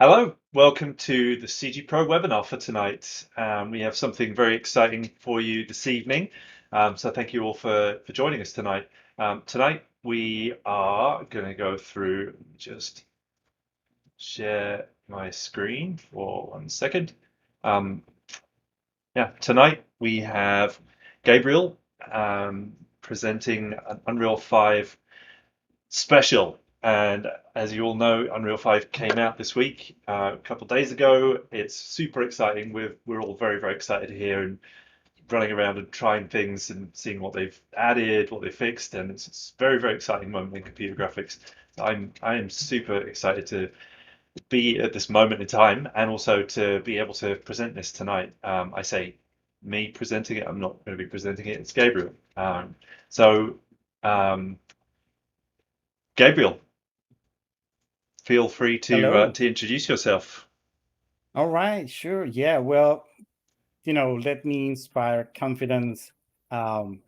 Hello, welcome to the CG Pro webinar for tonight. We have something very exciting for you this evening. So thank you all for joining us tonight. Tonight we are going to go through, just share my screen for 1 second. Tonight we have Gabriel presenting an Unreal 5 special. And as you all know, Unreal 5 came out this week, a couple of days ago. It's super exciting. We're all very, very excited here and running around and trying things and seeing what they've added, what they fixed, and it's a very, very exciting moment in computer graphics. I am super excited to be at this moment in time and also to be able to present this tonight. I say me presenting it. I'm not going to be presenting it. It's Gabriel. So. Um, Gabriel, feel free Hello. to introduce yourself. All right, sure. Yeah, well, let me inspire confidence. 20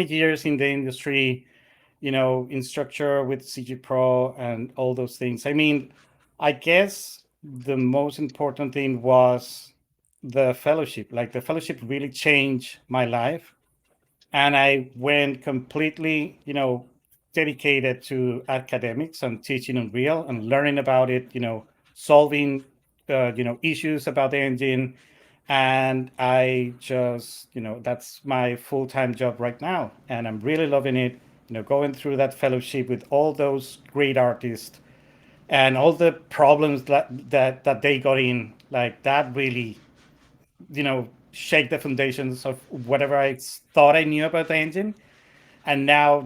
years in the industry, instructor with CG Pro and all those things. I mean, I guess the most important thing was the fellowship. Like the fellowship really changed my life. And I went completely, dedicated to academics and teaching Unreal and learning about it, solving, issues about the engine. And I just, that's my full-time job right now. And I'm really loving it, going through that fellowship with all those great artists and all the problems that they got in, like that really, shake the foundations of whatever I thought I knew about the engine. And now,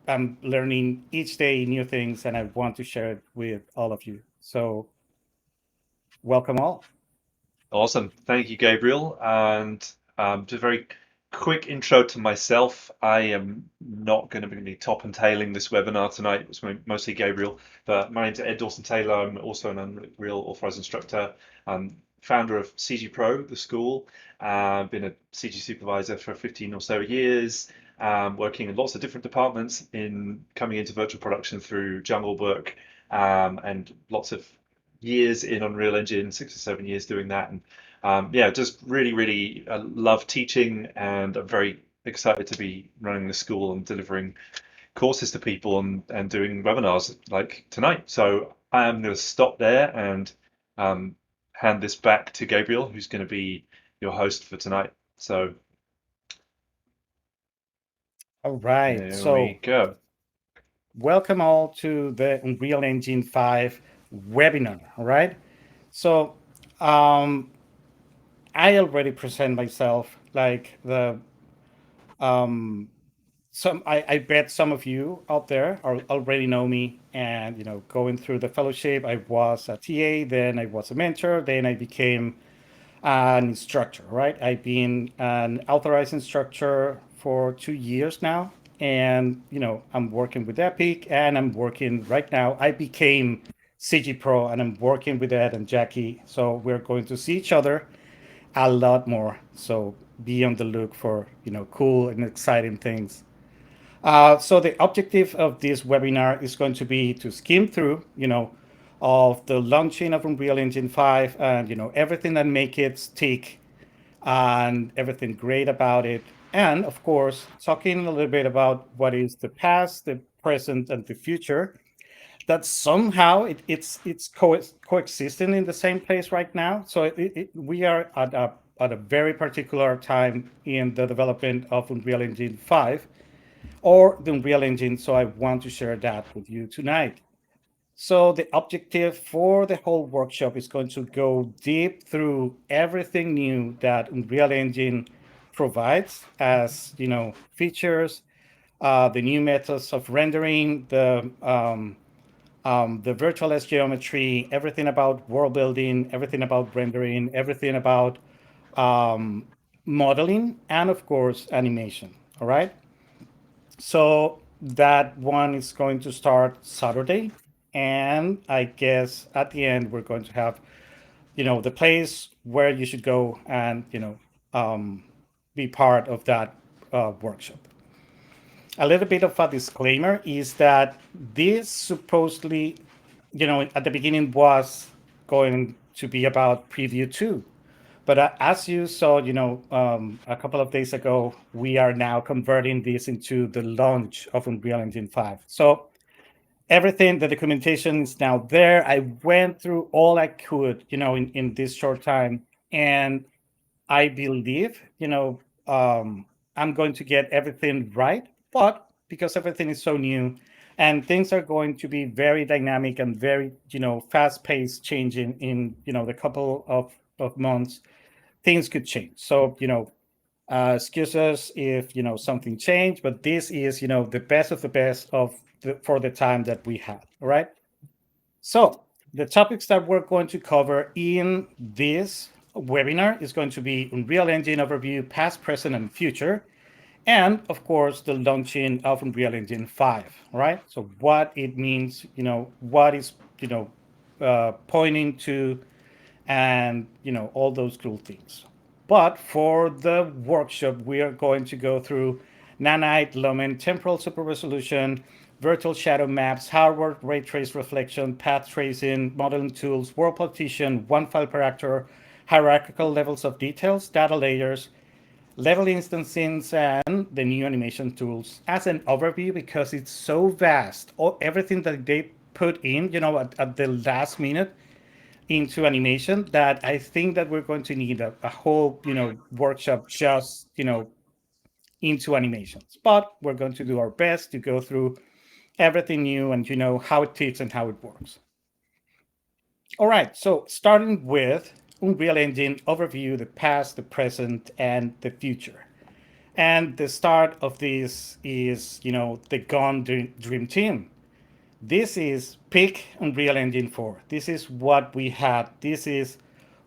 I'm learning each day new things, and I want to share it with all of you. So welcome all. Awesome. Thank you, Gabriel. And just a very quick intro to myself. I am not going to be top and tailing this webinar tonight. It's mostly Gabriel, but my name's Ed Dawson-Taylor. I'm also an Unreal Authorized Instructor. I'm founder of CG Pro, the school. Been a CG supervisor for 15 or so years, working in lots of different departments in coming into virtual production through Jungle Book, and lots of years in Unreal Engine, 6 or 7 years doing that. And yeah, just really, really love teaching, and I'm very excited to be running the school and delivering courses to people and doing webinars like tonight. So I am going to stop there and um, hand this back to Gabriel, who's going to be your host for tonight. So All right. there we So go. welcome all to the Unreal Engine 5 webinar. All right. So um, I already present myself like the I bet some of you out there already know me, and going through the fellowship, I was a TA, then I was a mentor, then I became an instructor, right? I've been an authorized instructor for 2 years now. And, I'm working with Epic, and I'm working right now. I became CG Pro, and I'm working with Ed and Jackie. So we're going to see each other a lot more. So be on the look for, cool and exciting things. So the objective of this webinar is going to be to skim through, of the launching of Unreal Engine 5 and, everything that make it tick and everything great about it. And of course, talking a little bit about what is the past, the present, and the future. That somehow it's coexisting in the same place right now. So we are at a very particular time in the development of Unreal Engine 5 or the Unreal Engine. So I want to share that with you tonight. So the objective for the whole workshop is going to go deep through everything new that Unreal Engine provides as features, the new methods of rendering, the virtualized geometry, everything about world building, everything about rendering, everything about um, modeling, and of course animation. All right. So that one is going to start Saturday. And I guess at the end, we're going to have, the place where you should go and, be part of that workshop. A little bit of a disclaimer is that this supposedly at the beginning was going to be about Preview 2. But as you saw, a couple of days ago, we are now converting this into the launch of Unreal Engine 5. So everything, the documentation is now there. I went through all I could, in this short time. And I believe, I'm going to get everything right. But because everything is so new and things are going to be very dynamic and very, fast paced changing in, the couple of months, things could change. So, excuse us if, something changed, but this is, the best of the best for the time that we had. All right. So the topics that we're going to cover in this webinar is going to be Unreal Engine overview, past, present, and future, and of course the launching of Unreal Engine 5. Right. So what it means, what is, pointing to, and all those cool things. But for the workshop, we are going to go through nanite, lumen, temporal super resolution, virtual shadow maps, hardware ray trace reflection, path tracing, modeling tools, world partition, one file per actor, hierarchical levels of details, data layers, level instancing, and the new animation tools as an overview because it's so vast. Everything that they put in, at the last minute into animation that I think that we're going to need a whole, workshop just, into animations. But we're going to do our best to go through everything new and how it fits and how it works. All right, so starting with Unreal Engine overview, the past, the present, and the future. And the start of this is, the Gone Dream Team. This is peak Unreal Engine 4. This is what we had. This is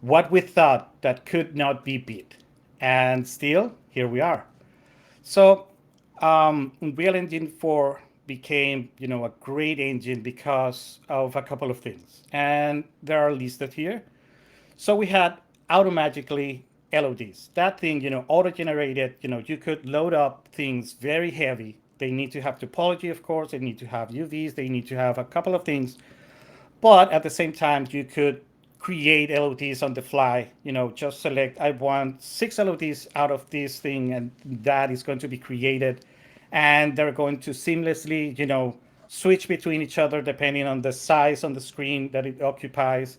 what we thought that could not be beat. And still, here we are. So, Unreal Engine 4 became, a great engine because of a couple of things. And they are listed here. So we had automagically LODs. That thing, auto-generated, you could load up things very heavy. They need to have topology, of course. They need to have UVs. They need to have a couple of things. But at the same time, you could create LODs on the fly. Just select, I want 6 LODs out of this thing, and that is going to be created. And they're going to seamlessly, switch between each other depending on the size on the screen that it occupies.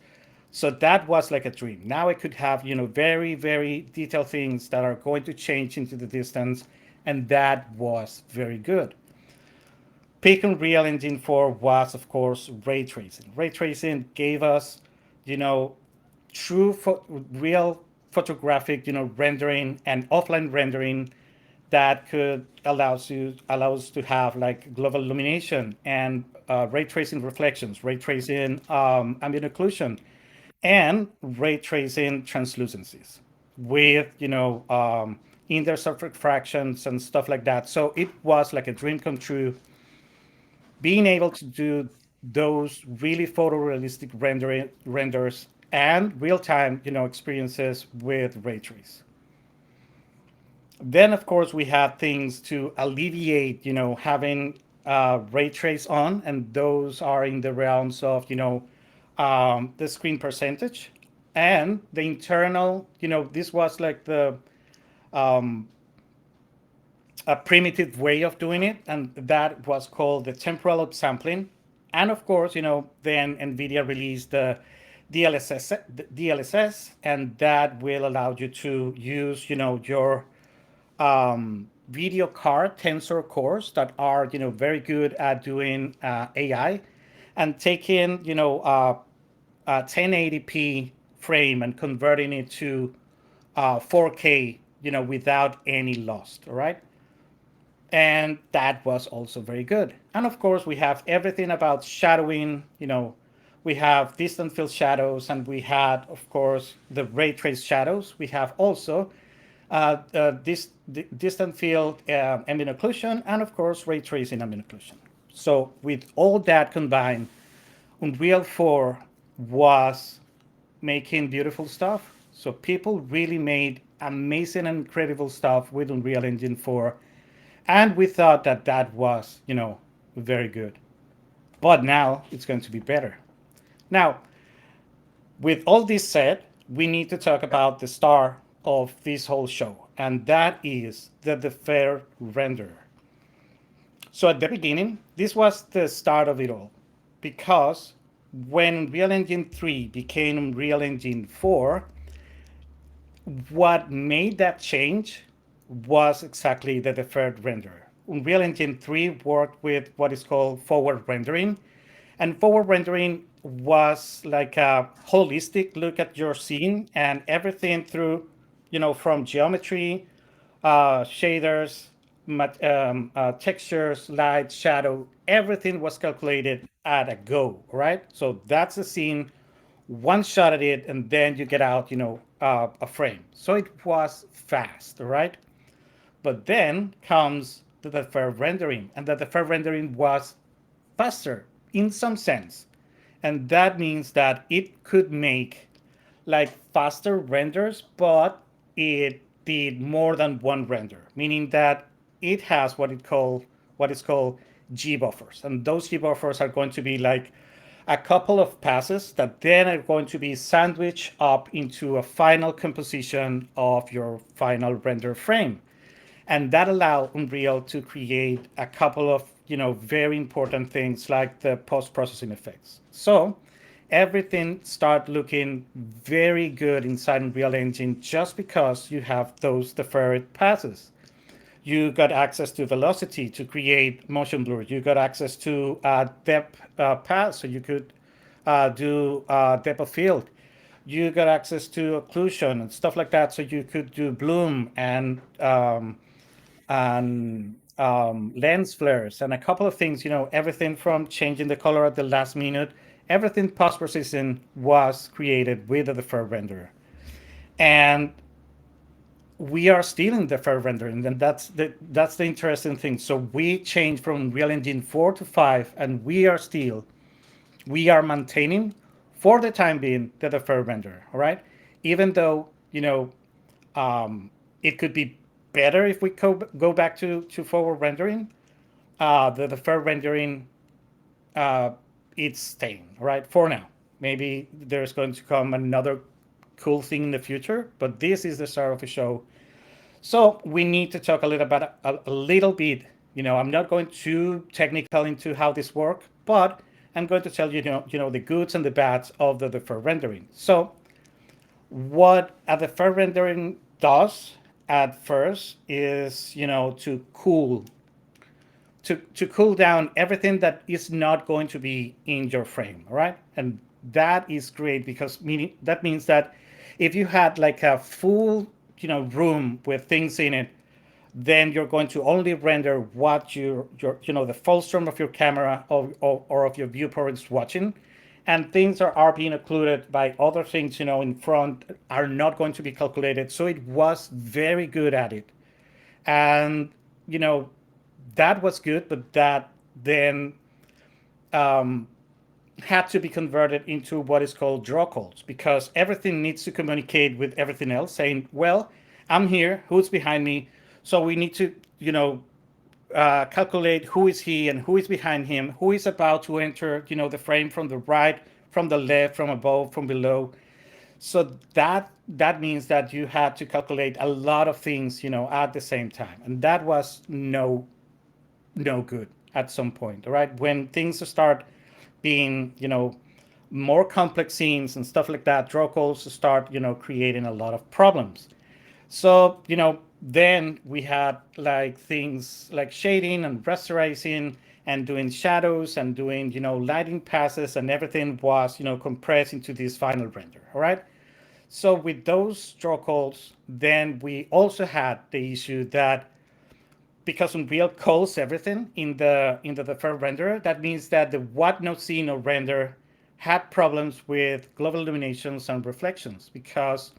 So that was like a dream. Now I could have, very, very detailed things that are going to change into the distance. And that was very good. Peak Unreal Engine 4 was, of course, ray tracing. Ray tracing gave us, you know, true real photographic, rendering and offline rendering that could allow us to have like global illumination and ray tracing reflections, ray tracing ambient occlusion, and ray tracing translucencies with intersurface fractions and stuff like that. So it was like a dream come true being able to do those really photorealistic renders and real-time experiences with ray trace. Then of course we have things to alleviate having ray trace on, and those are in the realms of the screen percentage and the internal. This was like the a primitive way of doing it, and that was called the temporal upsampling. And of course, then NVIDIA released the DLSS, and that will allow you to use, your video card tensor cores that are, very good at doing AI, and taking, a 1080p frame and converting it to 4K, without any loss. All right. And that was also very good. And of course, we have everything about shadowing. We have distant field shadows, and we had, of course, the ray trace shadows. We have also distant field ambient occlusion, and of course, ray tracing ambient occlusion. So with all that combined, Unreal 4 was making beautiful stuff. So people really made amazing and incredible stuff with Unreal Engine 4, and we thought that that was very good. But now it's going to be better. Now, with all this said, we need to talk about the star of this whole show, and that is the Deferred render. So at the beginning, this was the start of it all, because when Unreal Engine 3 became Unreal Engine 4, what made that change was exactly the deferred render. Unreal Engine 3 worked with what is called forward rendering, and forward rendering was like a holistic look at your scene and everything through, from geometry, shaders, textures, light, shadow, everything was calculated at a go, right? So that's the scene, one shot at it, and then you get out, a frame. So it was fast, right? But then comes the deferred rendering, and the deferred rendering was faster in some sense. And that means that it could make like faster renders, but it did more than one render, meaning that it has what is called G buffers. And those G buffers are going to be like a couple of passes that then are going to be sandwiched up into a final composition of your final render frame. And that allowed Unreal to create a couple of very important things like the post-processing effects. So everything start looking very good inside Unreal Engine just because you have those deferred passes. You got access to velocity to create motion blur. You got access to depth pass, so you could do depth of field. You got access to occlusion and stuff like that, so you could do bloom and lens flares and a couple of things. Everything from changing the color at the last minute. Everything post processing was created with the deferred render, and we are still in deferred rendering, and that's the interesting thing. So we changed from Real Engine 4 to 5, and we are maintaining for the time being the deferred render. All right, even though it could be better if we go back to forward rendering. The deferred rendering, uh, it's staying right for now. Maybe there's going to come another cool thing in the future, but this is the start of the show. So we need to talk a little about a little bit. I'm not going too technical into how this works, but I'm going to tell the goods and the bads of the deferred rendering. So what a deferred rendering does at first is to cool down everything that is not going to be in your frame, all right? And that is great because that means that if you had like a full room with things in it, then you're going to only render what your the full stream of your camera or of your viewport is watching, and things are being occluded by other things in front are not going to be calculated. So it was very good at it, and you know that was good, but that then um, had to be converted into what is called draw calls because everything needs to communicate with everything else, saying, "Well, I'm here. Who's behind me?" So we need to, calculate who is he and who is behind him, who is about to enter, the frame from the right, from the left, from above, from below. So that means that you had to calculate a lot of things, at the same time, and that was no good at some point. All right, when things start being more complex scenes and stuff like that, draw calls start creating a lot of problems. So then we had like things like shading and rasterizing and doing shadows and doing lighting passes, and everything was compressed into this final render. All right. So with those draw calls, then we also had the issue that because Unreal calls everything in the deferred render, that means that the what not seen or render had problems with global illuminations and reflections because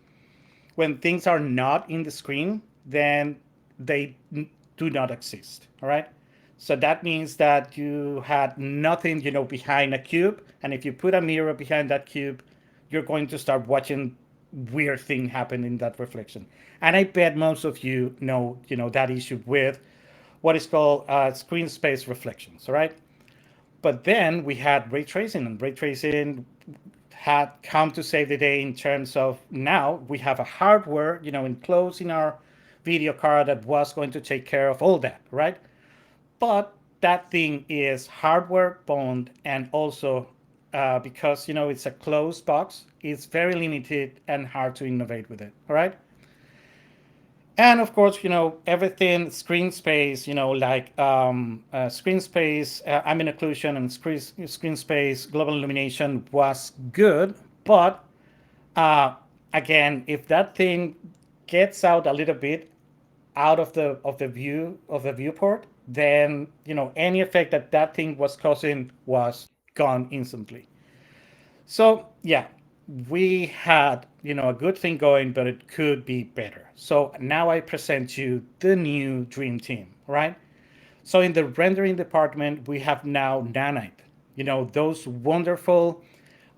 when things are not in the screen, then they do not exist. All right. So that means that you had nothing, behind a cube, and if you put a mirror behind that cube, you're going to start watching weird thing happen in that reflection. And I bet most of you know that issue with what is called screen space reflections. All right. But then we had ray tracing, and ray tracing had come to save the day in terms of now we have a hardware, enclosed in our video card that was going to take care of all that, right? But that thing is hardware bound, and also because it's a closed box, it's very limited and hard to innovate with it. All right. And of course, everything screen space, like screen space, ambient occlusion, and screen space global illumination was good. But uh, again, if that thing gets out a little bit out of the viewport, then any effect that that thing was causing was gone instantly. So yeah, we had a good thing going, but it could be better. So now I present you the new dream team, right? So in the rendering department, we have now Nanite. Those wonderful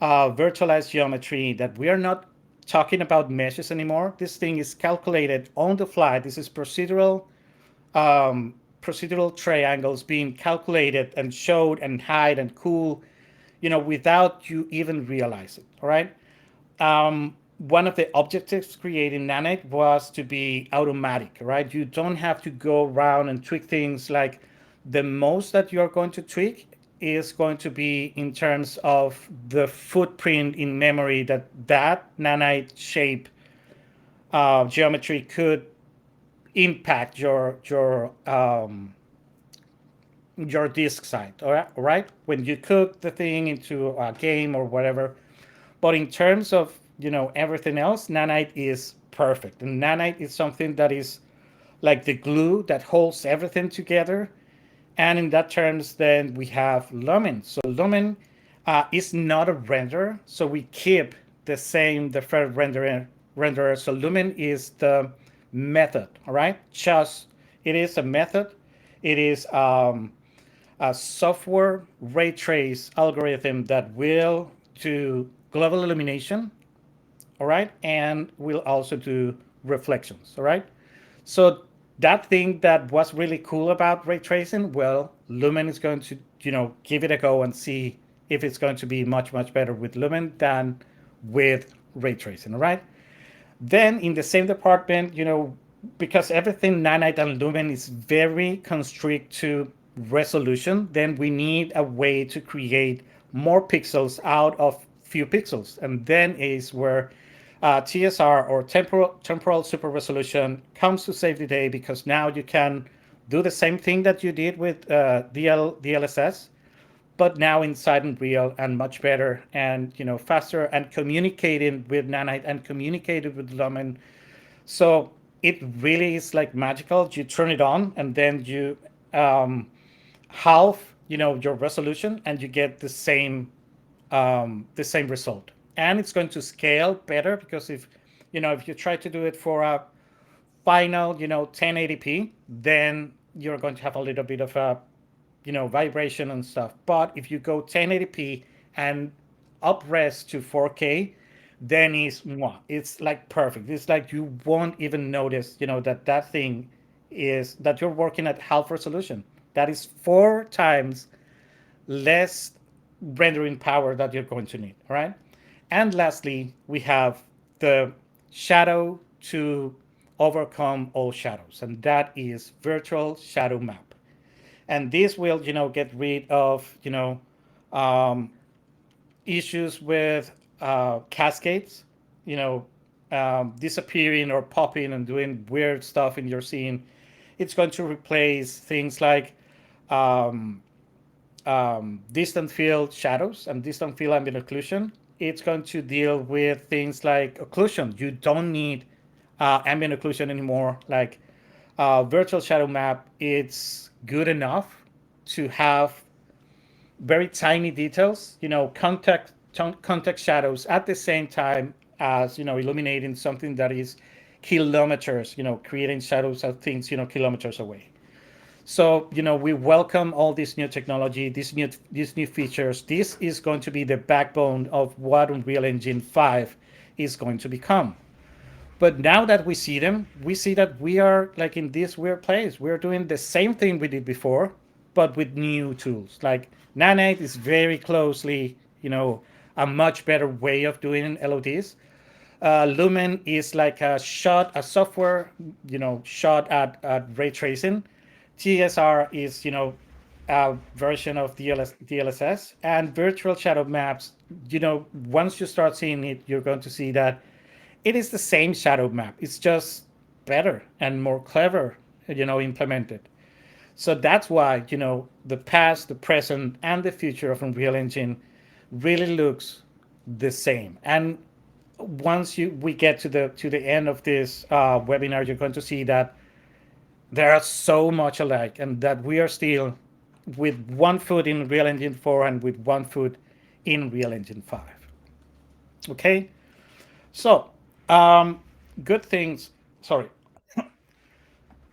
virtualized geometry that we are not talking about meshes anymore. This thing is calculated on the fly. This is procedural triangles being calculated and showed and hide and cool, without you even realize it. All right. One of the objectives creating Nanite was to be automatic, right? You don't have to go around and tweak things. Like the most that you're going to tweak is going to be in terms of the footprint in memory that that nanite shape geometry could impact your disk site. All right, when you cook the thing into a game or whatever. But in terms of everything else, nanite is perfect, and nanite is something that is like the glue that holds everything together. And in that terms, then we have Lumen. So Lumen is not a renderer, so we keep the same deferred renderer. So Lumen is the method, all right? Just it is a method. It is a software ray trace algorithm that will do global illumination, all right, and will also do reflections, all right. So that thing that was really cool about ray tracing, well, Lumen is going to give it a go and see if it's going to be much better with Lumen than with ray tracing, all right. Then in the same department, because everything nanite and lumen is very constrict to resolution, then we need a way to create more pixels out of few pixels. And then is where TSR, or temporal super resolution, comes to save the day, because now you can do the same thing that you did with DLSS, but now inside Unreal, and much better, and faster, and communicating with nanite and communicated with lumen. So it really is like magical. You turn it on, and then you um, half your resolution, and you get the same result. And it's going to scale better, because if you try to do it for a final 1080p, then you're going to have a little bit of a vibration and stuff. But if you go 1080p and upres to 4K, then it's like perfect. It's like you won't even notice, that that thing is that you're working at half resolution. That is 4 times less rendering power that you're going to need. All right. And lastly, we have the shadow to overcome all shadows, and that is virtual shadow map. And this will get rid of um, issues with cascades, disappearing or popping and doing weird stuff in your scene. It's going to replace things like um, distant field shadows and distant field ambient occlusion. It's going to deal with things like occlusion. You don't need ambient occlusion anymore. Like virtual shadow map, it's good enough to have very tiny details, context shadows at the same time as illuminating something that is kilometers, creating shadows of things kilometers away. So we welcome all this new technology, these new features. This is going to be the backbone of what Unreal Engine 5 is going to become. But now that we see them, we see that we are like in this weird place. We're doing the same thing we did before, but with new tools. Like Nanite is very closely, a much better way of doing LODs. Lumen is like a software, shot at ray tracing. TSR is, a version of DLSS, and virtual shadow maps. Once you start seeing it, you're going to see that it is the same shadow map. It's just better and more clever, implemented. So that's why, the past, the present, and the future of Unreal Engine really looks the same. And once we get to the end of this webinar, you're going to see that they are so much alike, and that we are still with one foot in Real Engine 4 and with one foot in Real Engine 5. Okay, so good things. Sorry.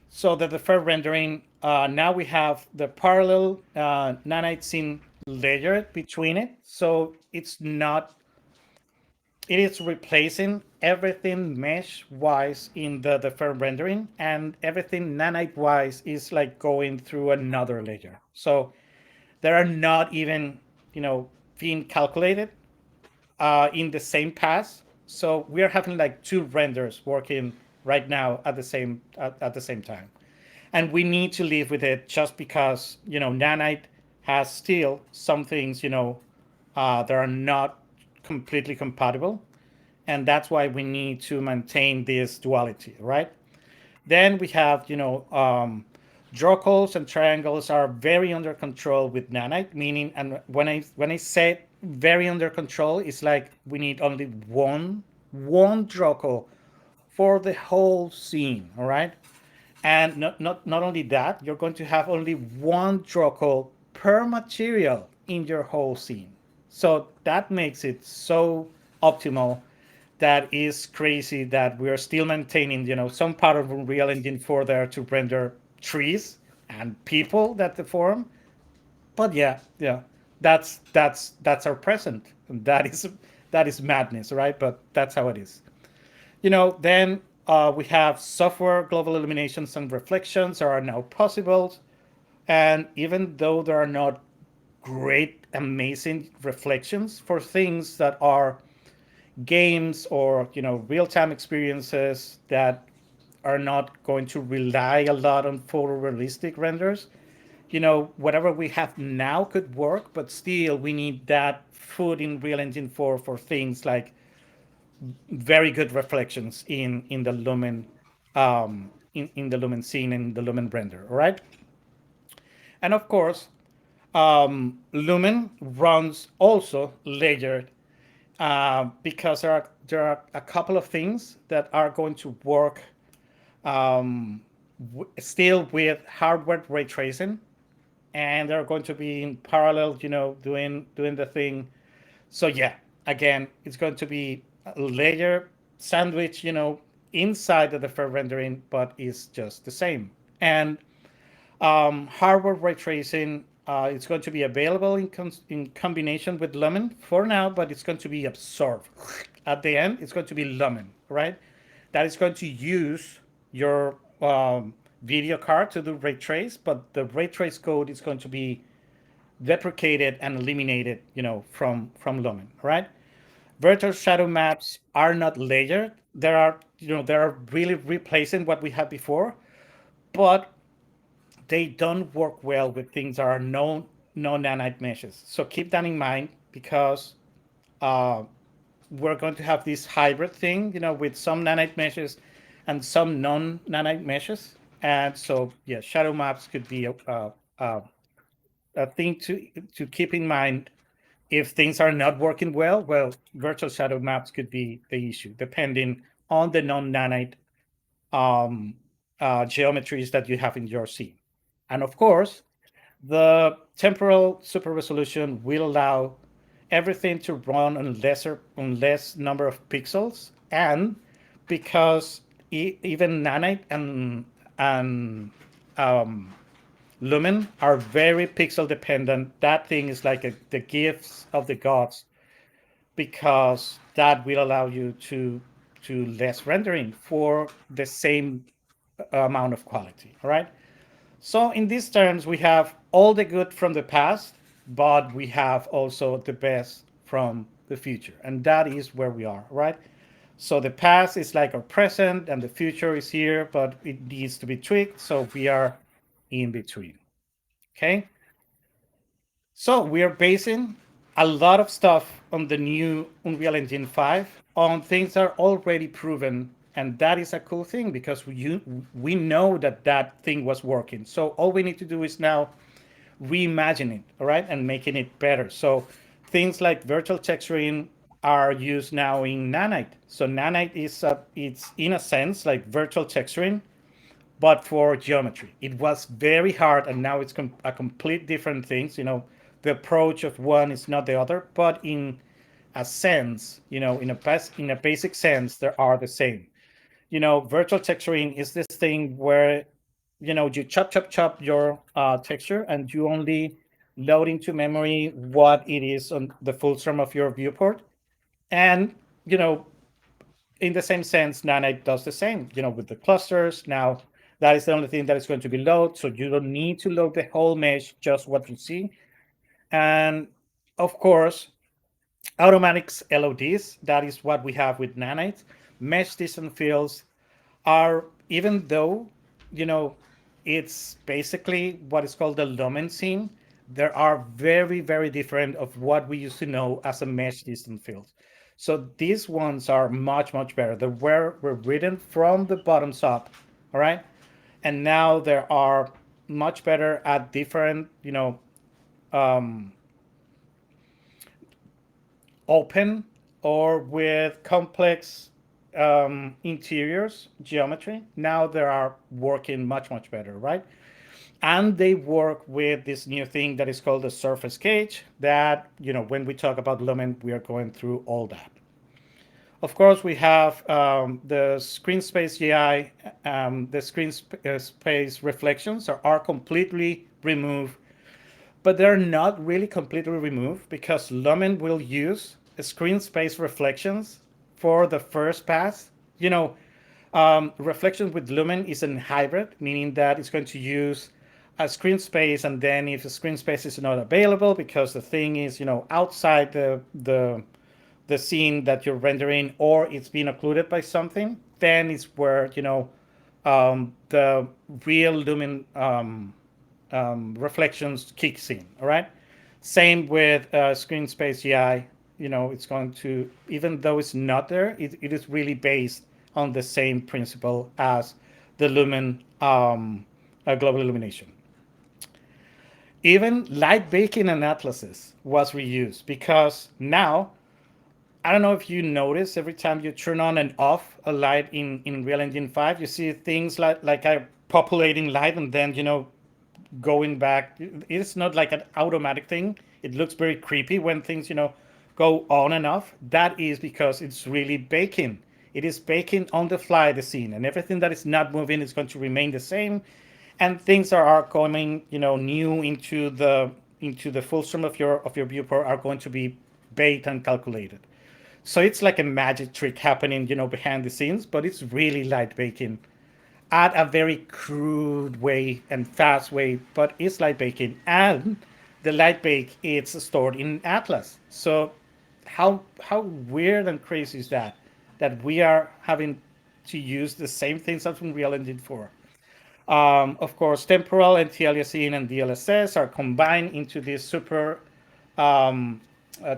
So the deferred rendering. Now we have the parallel nanite scene layer between it. So it's not. It is replacing everything mesh wise in the deferred rendering, and everything nanite wise is like going through another layer. So they are not even, being calculated in the same pass. So we are having like two renders working right now at the same time, and we need to live with it just because Nanite has still some things that are not completely compatible, and that's why we need to maintain this duality, right? Then we have, draw calls and triangles are very under control with Nanite, meaning, and when I say very under control, it's like we need only one draw call for the whole scene, all right? And not only that, you're going to have only one draw call per material in your whole scene. So that makes it so optimal. That is crazy that we are still maintaining, some part of Unreal Engine 4 there to render trees and people that deform. But yeah, yeah, that's our present. And that is madness, right? But that's how it is. Then we have software global illuminations and reflections are now possible. And even though there are not great, amazing reflections for things that are games or real-time experiences that are not going to rely a lot on photorealistic renders, whatever we have now could work, but still we need that food in Real Engine 4 for things like very good reflections in the lumen, in the lumen scene and the lumen render. All right, and of course, lumen runs also layered, because there are a couple of things that are going to work, still with hardware ray tracing, and they're going to be in parallel, doing the thing. So yeah, again, it's going to be a layer sandwich, inside of the fair rendering, but it's just the same. And hardware ray tracing, it's going to be available in combination with Lumen for now, but it's going to be absorbed. At the end, it's going to be Lumen, right? That is going to use your video card to do ray trace, but the ray trace code is going to be deprecated and eliminated, from Lumen, right? Virtual shadow maps are not layered. They are really replacing what we had before, but they don't work well with things that are no nanite meshes. So keep that in mind, because uh, we're going to have this hybrid thing, with some nanite meshes and some non-nanite meshes. And so, yeah, shadow maps could be a thing to keep in mind. If things are not working well, virtual shadow maps could be the issue, depending on the non-nanite um, geometries that you have in your scene. And of course, the temporal super resolution will allow everything to run on less number of pixels, and because even nanite and lumen are very pixel dependent, that thing is like the gifts of the gods, because that will allow you to less rendering for the same amount of quality. All right. So in these terms, we have all the good from the past, but we have also the best from the future. And that is where we are, right? So the past is like our present and the future is here, but it needs to be tweaked. So we are in between. Okay. So we are basing a lot of stuff on the new Unreal Engine 5 on things that are already proven. And that is a cool thing because we know that that thing was working. So all we need to do is now reimagine it, all right, and making it better. So things like virtual texturing are used now in Nanite. So Nanite is it's in a sense like virtual texturing, but for geometry. It was very hard, and now it's a complete different things. The approach of one is not the other, but in a sense, in a basic sense, they are the same. Virtual texturing is this thing where you chop your texture and you only load into memory what it is on the full sum of your viewport. And you know in the same sense, Nanite does the same. With the clusters now, that is the only thing that is going to be loaded, so you don't need to load the whole mesh, just what you see. And of course, automatics LODs, that is what we have with Nanite. Mesh distance fields are, even though you know it's basically what is called the lumen scene, there are very very different of what we used to know as a mesh distance field. So these ones are much much better. They were written from the bottoms up, all right, and now there are much better at different um, open or with complex interiors geometry. Now they are working much much better, right? And they work with this new thing that is called the surface gauge, that when we talk about lumen, we are going through all that. Of course, we have the screen space GI. The space reflections are completely removed, but they're not really completely removed because Lumen will use screen space reflections for the first pass. Reflection with Lumen is a hybrid, meaning that it's going to use a screen space, and then if the screen space is not available because the thing is, outside the scene that you're rendering, or it's being occluded by something, then it's where the real Lumen reflections kicks in. All right. Same with screen space GI. It's going to, even though it's not there, it is really based on the same principle as the lumen global illumination. Even light baking and atlases was reused because now, I don't know if you notice, every time you turn on and off a light in Real Engine 5, you see things like a populating light and then going back. It's not like an automatic thing. It looks very creepy when things go on and off. That is because it's really baking. It is baking on the fly the scene, and everything that is not moving is going to remain the same. And things that are coming new into the full stream of your viewport are going to be baked and calculated. So it's like a magic trick happening behind the scenes, but it's really light baking at a very crude way and fast way, but it's light baking. And the light bake, it's stored in Atlas. So how weird and crazy is that we are having to use the same things as Unreal Engine 4. Of course, temporal and aliasing and DLSS are combined into this super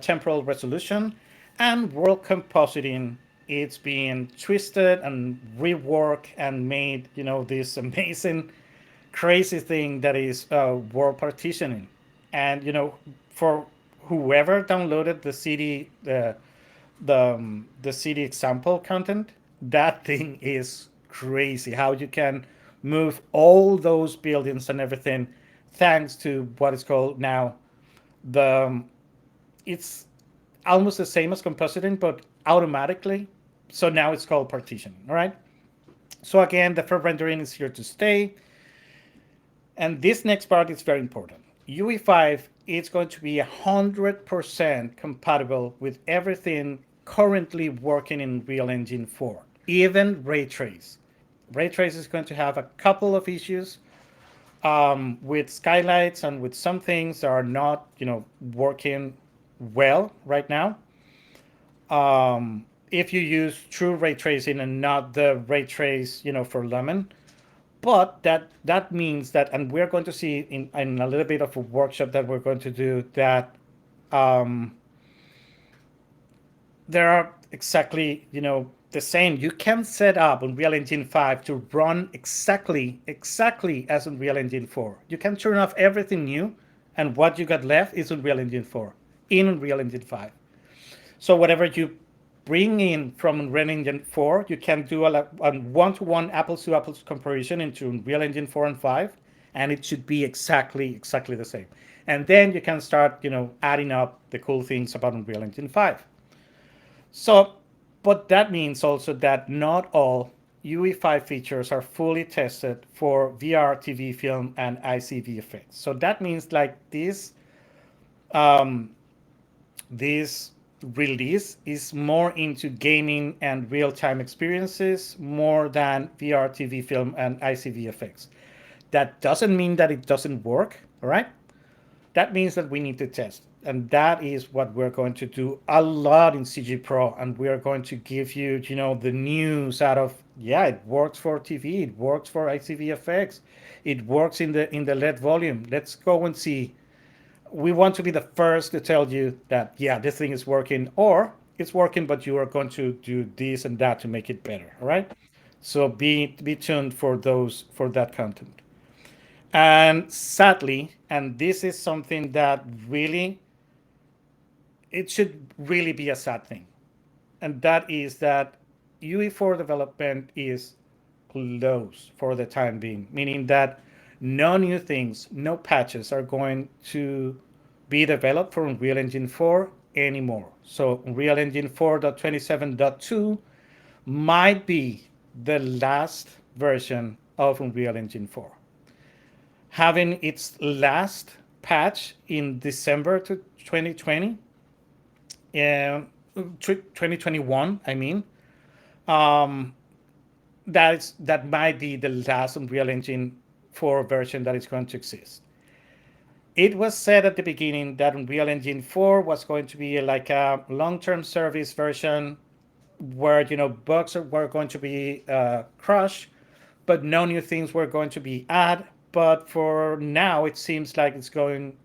temporal resolution, and world compositing, it's being twisted and reworked and made this amazing crazy thing that is world partitioning. And for whoever downloaded the city example content, that thing is crazy how you can move all those buildings and everything thanks to what is called now the it's almost the same as compositing, but automatically. So now it's called partitioning. All right. So again, the deferred rendering is here to stay. And this next part is very important. UE5 is going to be 100% compatible with everything currently working in Real Engine 4, even ray trace. Ray trace is going to have a couple of issues, with skylights and with some things that are not, working well right now. If you use true ray tracing and not the ray trace, for Lemon. But that means that, and we're going to see in a little bit of a workshop that we're going to do that um, there are exactly, the same. You can set up Unreal Engine 5 to run exactly as Unreal Engine 4. You can turn off everything new, and what you got left is Unreal Engine 4 in Unreal Engine 5. So whatever you bring in from Unreal Engine 4, you can do a one-to-one apples to apples comparison into Unreal Engine 4 and 5, and it should be exactly the same. And then you can start, adding up the cool things about Unreal Engine 5. So, but that means also that not all UE5 features are fully tested for VR, TV, film, and ICV effects. So that means like this release is more into gaming and real-time experiences more than VR, TV, film, and ICV effects. That doesn't mean that it doesn't work, all right? That means that we need to test. And that is what we're going to do a lot in CG Pro. And we are going to give you, the news out of, yeah, it works for TV, it works for ICV effects, it works in the LED volume. Let's go and see. We want to be the first to tell you that, yeah, this thing is working, or it's working, but you are going to do this and that to make it better. All right. So be tuned for that content. And sadly, and this is something that really, it should really be a sad thing, and that is that UE4 development is closed for the time being, meaning that no new things, no patches are going to be developed for Unreal Engine 4 anymore. So Unreal Engine 4.27.2 might be the last version of Unreal Engine 4, having its last patch in December to 2020, 2021, I mean. Um, that might be the last Unreal Engine 4 version that is going to exist. It was said at the beginning that Unreal Engine 4 was going to be like a long-term service version where bugs were going to be crushed, but no new things were going to be added. But for now, it seems like it's going,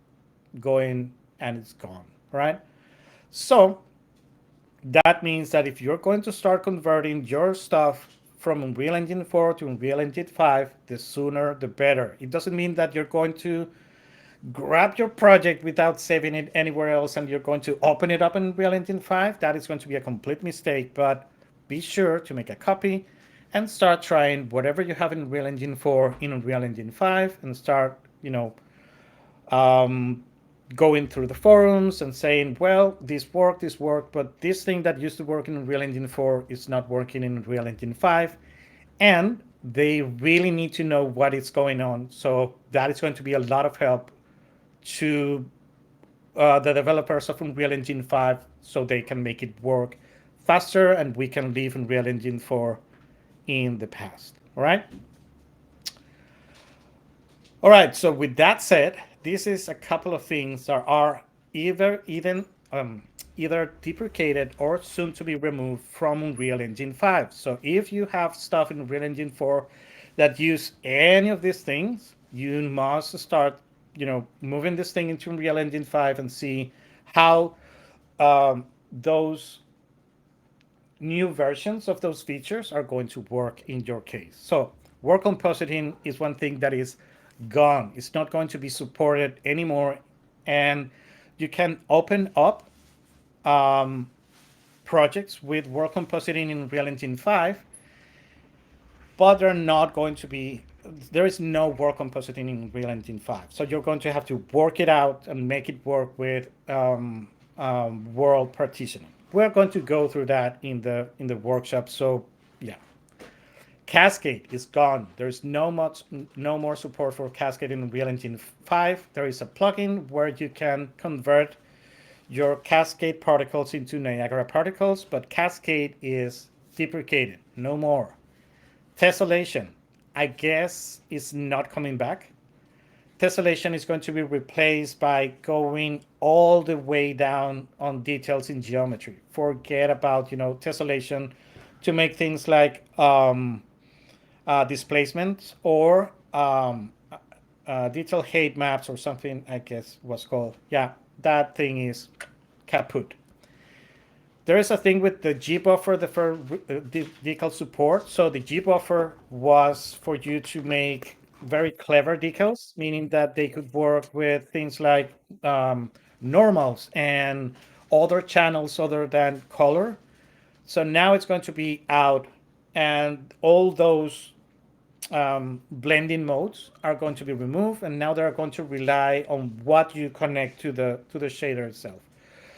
and it's gone, right? So that means that if you're going to start converting your stuff from Unreal Engine 4 to Unreal Engine 5, the sooner the better. It doesn't mean that you're going to grab your project without saving it anywhere else and you're going to open it up in Unreal Engine 5. That is going to be a complete mistake, but be sure to make a copy and start trying whatever you have in Unreal Engine 4 in Unreal Engine 5 and start, um, going through the forums and saying, well, this worked, but this thing that used to work in Unreal Engine 4 is not working in Unreal Engine 5. And they really need to know what is going on. So that is going to be a lot of help to the developers of Unreal Engine 5 so they can make it work faster and we can leave Unreal Engine 4 in the past. All right. All right. So with that said, this is a couple of things that are either deprecated or soon to be removed from Unreal Engine 5. So if you have stuff in Unreal Engine 4 that use any of these things, you must start, moving this thing into Unreal Engine 5 and see how those new versions of those features are going to work in your case. So work compositing is one thing that is gone. It's not going to be supported anymore. And you can open up um, projects with work compositing in Unreal Engine 5, but they're not going to be, there is no work compositing in Unreal Engine 5. So you're going to have to work it out and make it work with world partitioning. We're going to go through that in the workshop. So yeah, Cascade is gone. There's no more support for Cascade in Unreal Engine 5. There is a plugin where you can convert your Cascade particles into Niagara particles, but Cascade is deprecated. No more. Tessellation, I guess, is not coming back. tessellation is going to be replaced by going all the way down on details in geometry. Forget about tessellation to make things like displacement or detail height maps or something. I guess was called. Yeah, that thing is kaput. There is a thing with the G buffer for decal support. So the G buffer was for you to make very clever decals, meaning that they could work with things like normals and other channels other than color. So now it's going to be out, and all those blending modes are going to be removed, and now they're going to rely on what you connect to the shader itself.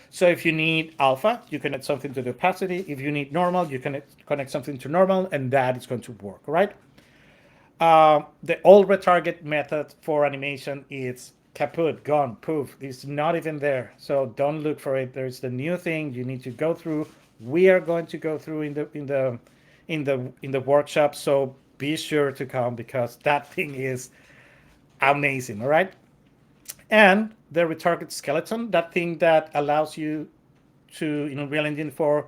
So if you need alpha, you connect something to the opacity. If you need normal, you connect something to normal, and that is going to work, right? The old retarget method for animation is kaput, gone, poof. It's not even there. So don't look for it. There's the new thing you need to go through. We are going to go through in the workshop. So be sure to come because that thing is amazing. All right. And the retarget skeleton, that thing that allows you to in Unreal Engine 4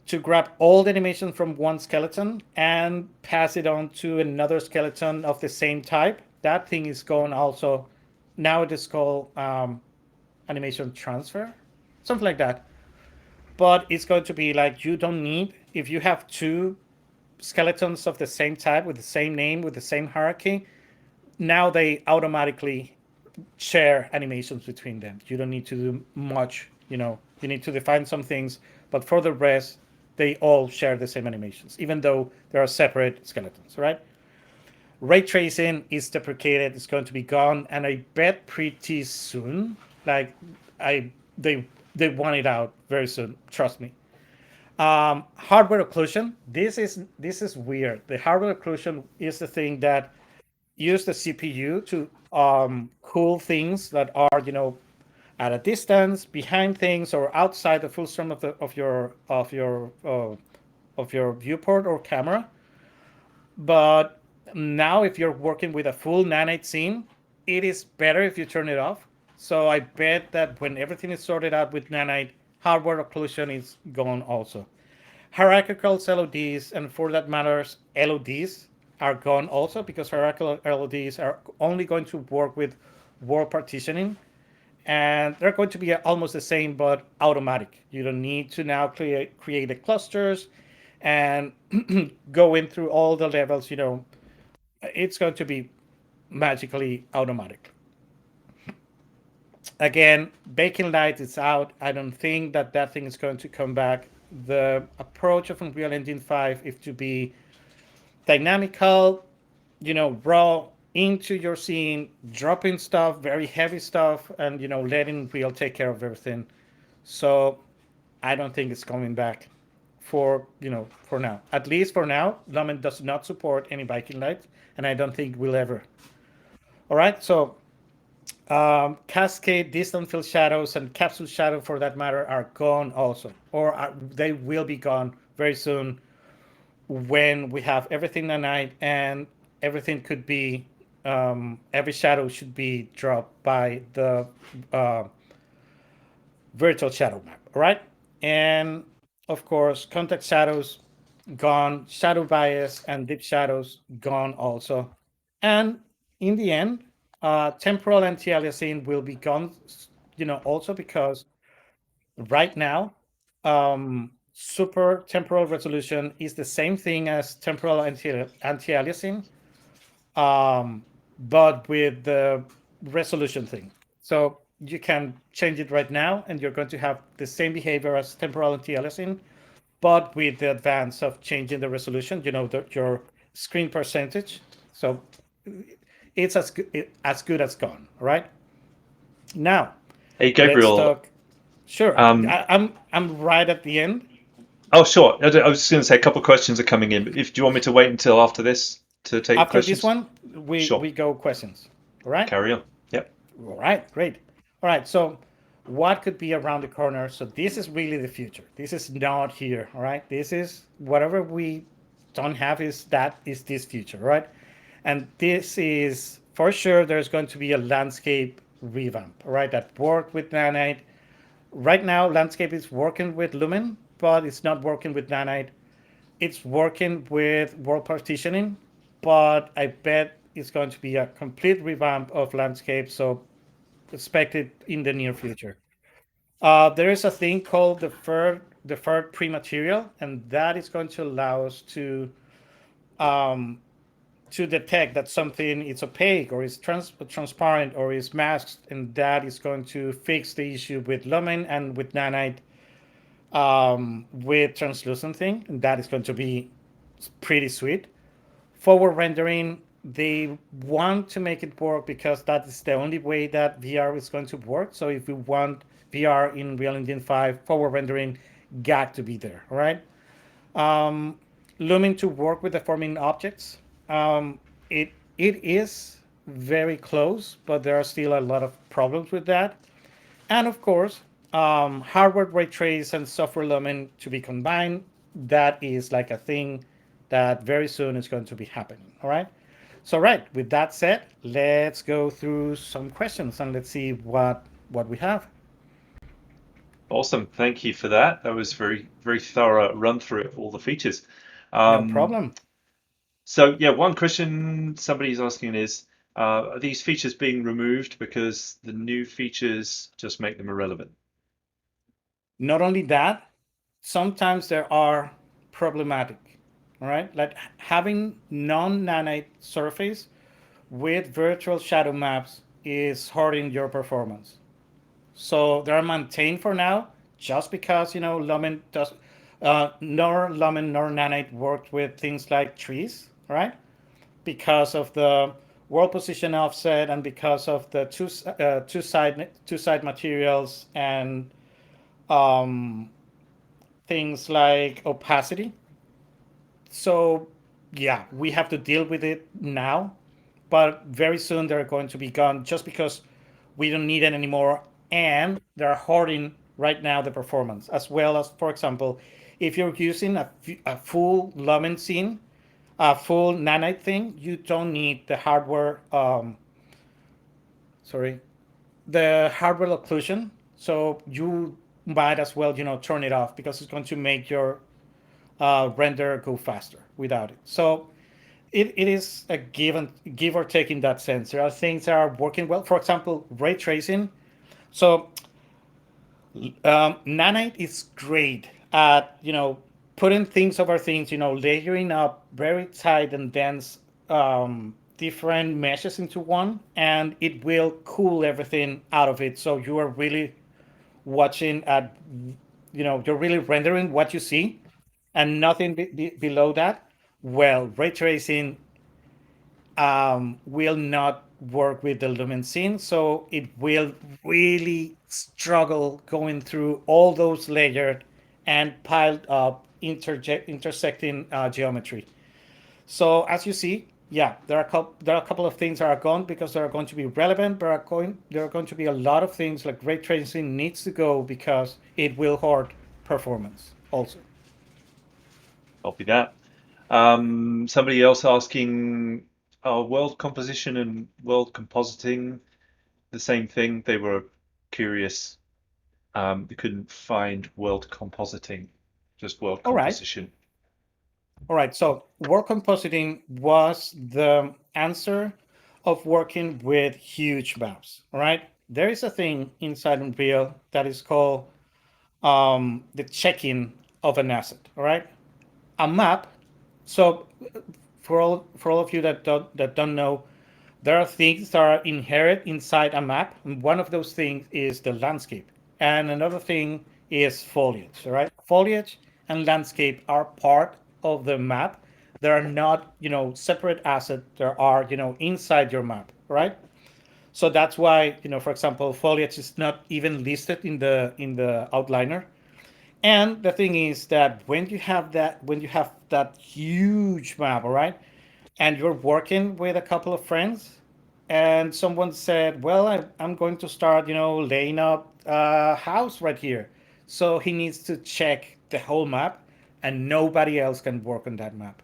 to grab all the animation from one skeleton and pass it on to another skeleton of the same type. That thing is gone also. Now it is called animation transfer, something like that. But it's going to be like you don't need, if you have two skeletons of the same type with the same name, with the same hierarchy, now they automatically share animations between them. You don't need to do much, you need to define some things, but for the rest, they all share the same animations, even though there are separate skeletons, right? Ray tracing is deprecated, it's going to be gone, and I bet pretty soon, like I they they want it out very soon, trust me. Hardware occlusion. This is weird. The hardware occlusion is the thing that use the CPU to cool things that are at a distance, behind things, or outside the full stream of your viewport or camera. But now, if you're working with a full nanite scene, it is better if you turn it off. So I bet that when everything is sorted out with nanite, hardware occlusion is gone also. Hierarchical LODs, and for that matters, LODs are gone also because hierarchical LODs are only going to work with world partitioning, and they're going to be almost the same but automatic. You don't need to now create the clusters and go in through all the levels. It's going to be magically automatic. Again, baking light is out. I don't think that thing is going to come back. The approach of Unreal Engine 5 is to be dynamical, raw into your scene, dropping stuff, very heavy stuff, and letting Unreal take care of everything. So I don't think it's coming back for now. At least for now, Lumen does not support any baking light, and I don't think will ever. All right, so Cascade, Distant Field Shadows, and Capsule Shadow, for that matter, are gone also, or they will be gone very soon when we have everything tonight and everything could be, every shadow should be dropped by the uh, virtual shadow map, all right? And of course, contact shadows gone, shadow bias and deep shadows gone also. And in the end, temporal anti-aliasing will be gone, also because right now, super temporal resolution is the same thing as temporal anti-aliasing, but with the resolution thing. So you can change it right now, and you're going to have the same behavior as temporal anti-aliasing, but with the advance of changing the resolution, your screen percentage. So it's as good as gone. All right. Now, Hey, let's Gabriel. talk. Sure, Um, I'm right at the end. oh, sure. I was just going to say a couple of questions are coming in, but if do you want me to wait until after this to take After this questions? one, we Sure. we go questions. All right. Carry on. Yep. All right. Great. All right. So, what could be around the corner? So this is really the future. This is not here. All right. This is whatever we don't have is this future. Right. And this is for sure there's going to be a landscape revamp, right? That work with Nanite. Right now, landscape is working with Lumen, but it's not working with Nanite. It's working with world partitioning, but I bet it's going to be a complete revamp of landscape. So expect it in the near future. There is a thing called deferred pre-material, and that is going to allow us um, to detect that something is opaque or is transparent or is masked, and that is going to fix the issue with Lumen and with Nanite with translucent thing, and that is going to be pretty sweet. Forward rendering, they want to make it work because that is the only way that VR is going to work. So if we want VR in Real Engine 5, forward rendering got to be there, all right? Um, Looming to work with deforming objects. Um, it it is very close, but there are still a lot of problems with that. And of course, hardware ray trace and software lumen to be combined. That is like a thing that very soon is going to be happening. All right. So right. With that said, let's go through some questions and let's see what we have. Awesome. Thank you for that. That was very thorough run through of all the features. No Um, problem. so yeah, one question somebody's asking is, are these features being removed because the new features just make them irrelevant? Not only that, sometimes there are problematic. All right. Like having non-nanite surface with virtual shadow maps is hurting your performance. So they're maintained for now, just because Lumen does, nor Lumen nor Nanite worked with things like trees, right? Because of the world position offset and because of the two side materials and um, things like opacity. So yeah, we have to deal with it now, but very soon they're going to be gone just because we don't need it anymore, and they're hoarding right now the performance as well as, for example, if you're using a full lumen scene, a full nanite thing, you don't need the hardware. Sorry, the hardware occlusion. So you might as well turn it off because it's going to make your render go faster without it. So it is a give or take in that sense. There are things that are working well. For example, ray tracing. So Nanite is great at putting things over things. Layering up very tight and dense different meshes into one, and it will cool everything out of it. So you are really watching at you're really rendering what you see, and nothing below that. Well, ray tracing will not work with the lumen scene, so it will really struggle going through all those layered and piled up intersecting geometry. So as you see, yeah, there are a couple of things that are gone because they are going to be relevant, but there are going to be a lot of things like ray tracing needs to go because it will hurt performance also. Copy that. Somebody else asking, are world composition and world compositing the same thing? They were curious. They couldn't find world compositing, just world All right. composition. All right, so work compositing was the answer of working with huge maps. All right, there is a thing inside Unreal that is called the check-in of an asset. All right, a map. So for all of you that don't know, there are things that are inherent inside a map, and one of those things is the landscape, and another thing is foliage. All right, foliage and landscape are part of the map. They are not separate assets. There are inside your map, right? So that's why for example, foliage is not even listed in the outliner. And the thing is that when you have that huge map, all right, and you're working with a couple of friends, and someone said, "Well, I'm going to start, laying up a house right here," so he needs to check the whole map, and nobody else can work on that map.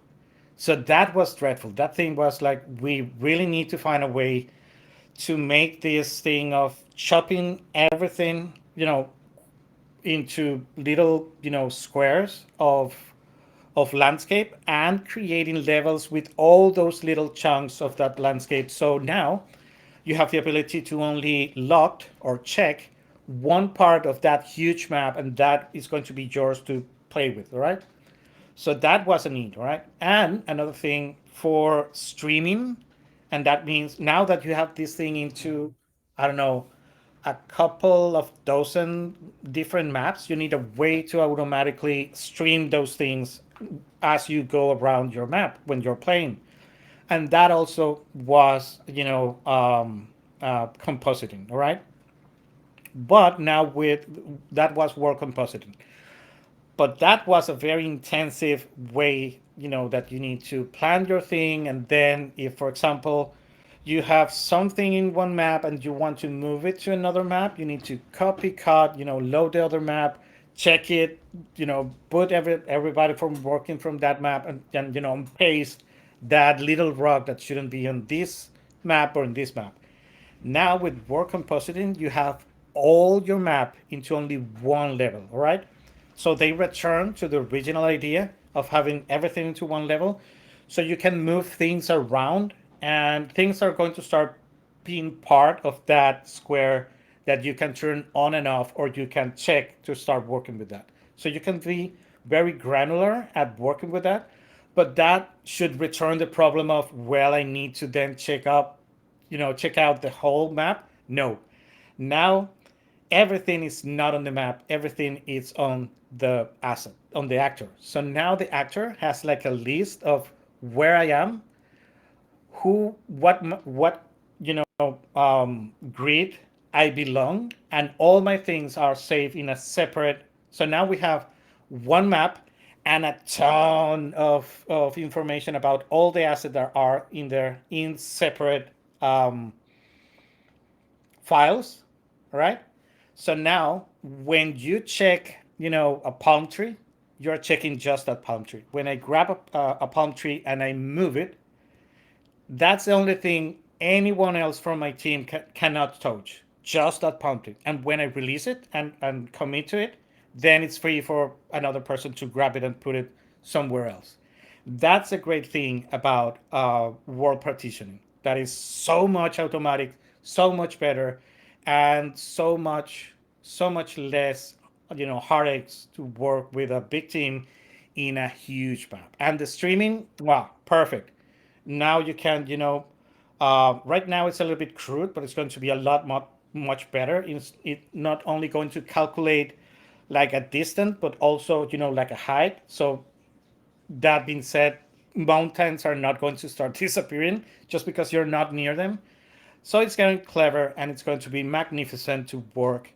So that was dreadful. That thing was like, we really need to find a way to make this thing of chopping everything, into little, squares of landscape and creating levels with all those little chunks of that landscape. So now you have the ability to only lock or check one part of that huge map, and that is going to be yours to play with, all right? So that was a need, right? And another thing for streaming, and that means now that you have this thing into, I don't know, a couple of dozen different maps, you need a way to automatically stream those things as you go around your map when you're playing. And that also was, compositing, all right? But now with that was world compositing. But that was a very intensive way, that you need to plan your thing. And then if, for example, you have something in one map and you want to move it to another map, you need to copy cut, load the other map, check it, put everybody from working from that map, and paste that little rock that shouldn't be on this map or in this map. Now with word compositing, you have all your map into only one level, all right? So they return to the original idea of having everything into one level. So you can move things around, and things are going to start being part of that square that you can turn on and off, or you can check to start working with that. So you can be very granular at working with that, but that should return the problem of, well, I need to then check out the whole map. No, now everything is not on the map. Everything is on the asset, on the actor. So now the actor has like a list of where I am, who, what, grid I belong, and all my things are saved in a separate. So now we have one map and a ton of information about all the assets that are in there in separate um, files, right? So now when you check, a palm tree, you're checking just that palm tree. When I grab a palm tree and I move it, that's the only thing anyone else from my team cannot touch, just that palm tree. And when I release it and commit to it, then it's free for another person to grab it and put it somewhere else. That's a great thing about world partitioning. That is so much automatic, so much better, and so much less, heartaches to work with a big team in a huge map. And the streaming, wow, perfect. Now you can, right now it's a little bit crude, but it's going to be a lot much better. It's not only going to calculate like a distance, but also, like a height. So that being said, mountains are not going to start disappearing just because you're not near them. So it's going to be clever, and it's going to be magnificent to work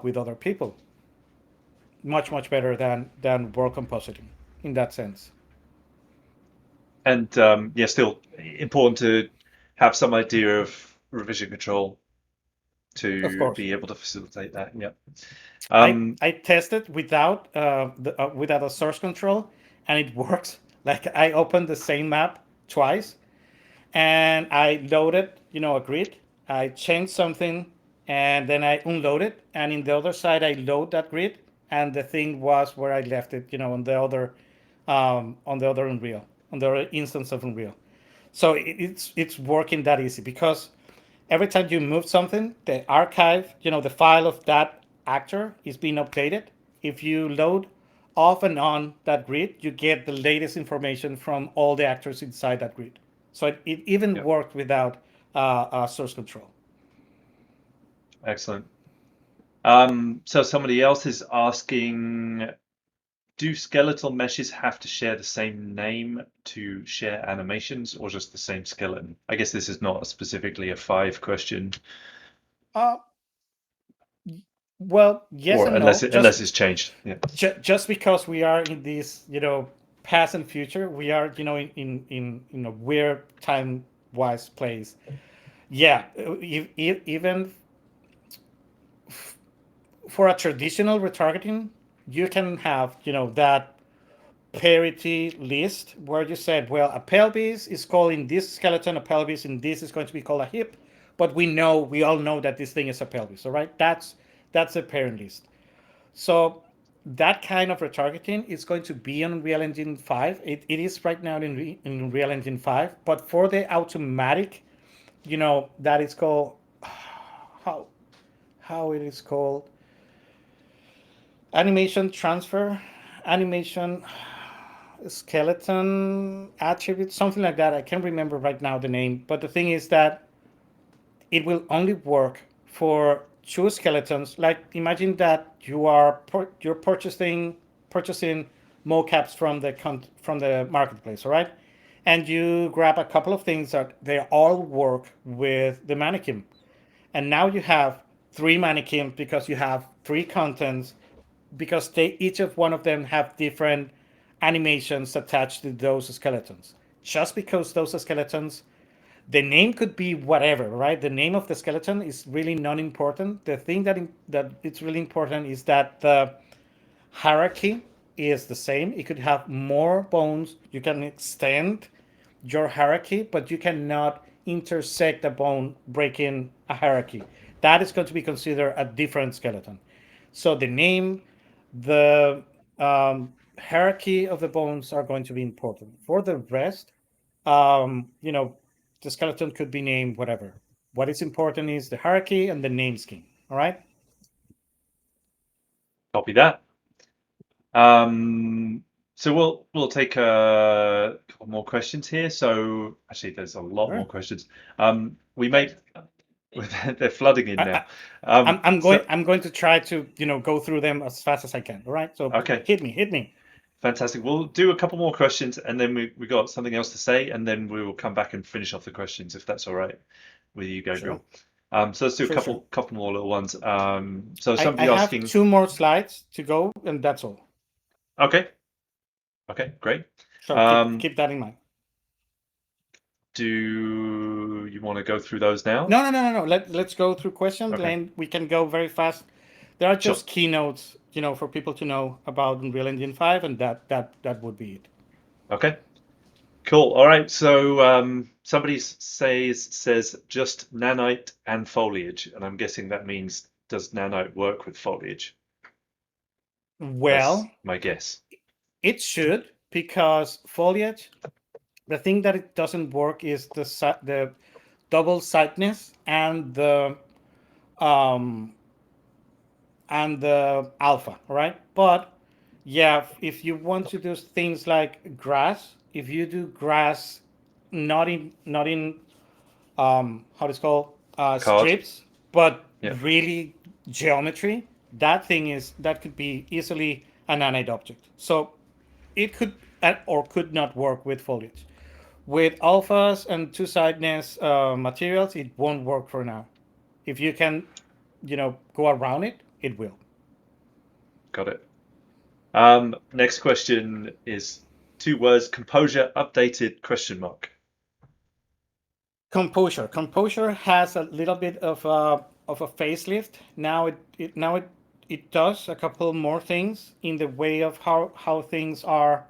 with other people. Much better than work compositing in that sense. And yeah, still important to have some idea of revision control Of to course, be able to facilitate that. Yeah. I Um, I tested without a source control, and it works. Like I opened the same map twice, and I loaded, a grid. I changed something, and then I unloaded, and in the other side I load that grid, and the thing was where I left it, on the other Unreal, on the other instance of Unreal. So it's working that easy because every time you move something, the archive, the file of that actor is being updated. If you load off and on that grid, you get the latest information from all the actors inside that grid. So it even yeah, worked without source control. excellent. So somebody else is asking, do skeletal meshes have to share the same name to share animations or just the same skeleton? I guess this is not specifically a five question, Uh, well, yes or and no. unless it's changed. Yeah. Just because we are in this, past and future, we are, in a weird time wise place. Yeah, even for a traditional retargeting, you can have, that parity list where you said, well, a pelvis is called in this skeleton a pelvis, and this is going to be called a hip, but we all know that this thing is a pelvis. All right, that's a parent list. So that kind of retargeting is going to be on Unreal Engine 5. It is right now in Unreal Engine 5, but for the automatic, that is called how how it is called animation transfer, animation skeleton attribute, something like that. I can't remember right now the name, but the thing is that it will only work for two skeletons. Like imagine that you're purchasing mocaps from the marketplace, all right? And you grab a couple of things that they all work with the mannequin, and now you have three mannequins because you have three contents, because they each of one of them have different animations attached to those skeletons. Just because those skeletons, the name could be whatever, right? The name of the skeleton is really not important. The thing that it's really important is that the hierarchy is the same. It could have more bones. You can extend your hierarchy, but you cannot intersect a bone breaking a hierarchy. That is going to be considered a different skeleton. So the name, the hierarchy of the bones are going to be important. For the rest, the skeleton could be named whatever. What is important is the hierarchy and the name scheme. All right. Copy that. Um, so we'll take a couple more questions here. So actually, there's a lot more Sure. questions. We made they're flooding in I, now. I, I'm going. So I'm going to try to go through them as fast as I can. All right. So okay, hit me. Hit me. fantastic. We'll do a couple more questions, and then we got something else to say, and then we will come back and finish off the questions if that's all right with you, Sure. Gabriel. So let's do a Sure. Sure. couple more little ones. So I somebody have asking, two more slides to go, and that's all. okay, okay, great. So keep Um, keep that in mind. do you want to go through those now? No. Let's go through questions, Okay, and we can go very fast. There are sure. just keynotes, for people to know about Unreal Engine 5, and that would be it. Okay, cool. All right. So somebody says just nanite and foliage, and I'm guessing that means does nanite work with foliage? That's Well, my guess. it should, because foliage. The thing that it doesn't work is the double sightness um, and the alpha, right? But yeah, if you want to do things like grass, if you do grass, not in how it's called, Card. strips, but Yeah, really geometry, that could be easily an anide object. So it could or could not work with foliage. With alphas and two-sidedness materials, it won't work for now. If you can, go around it, it will. got it. Next question is two words: composure updated question mark. Composure has a little bit of a facelift. Now it does a couple more things in the way of how things are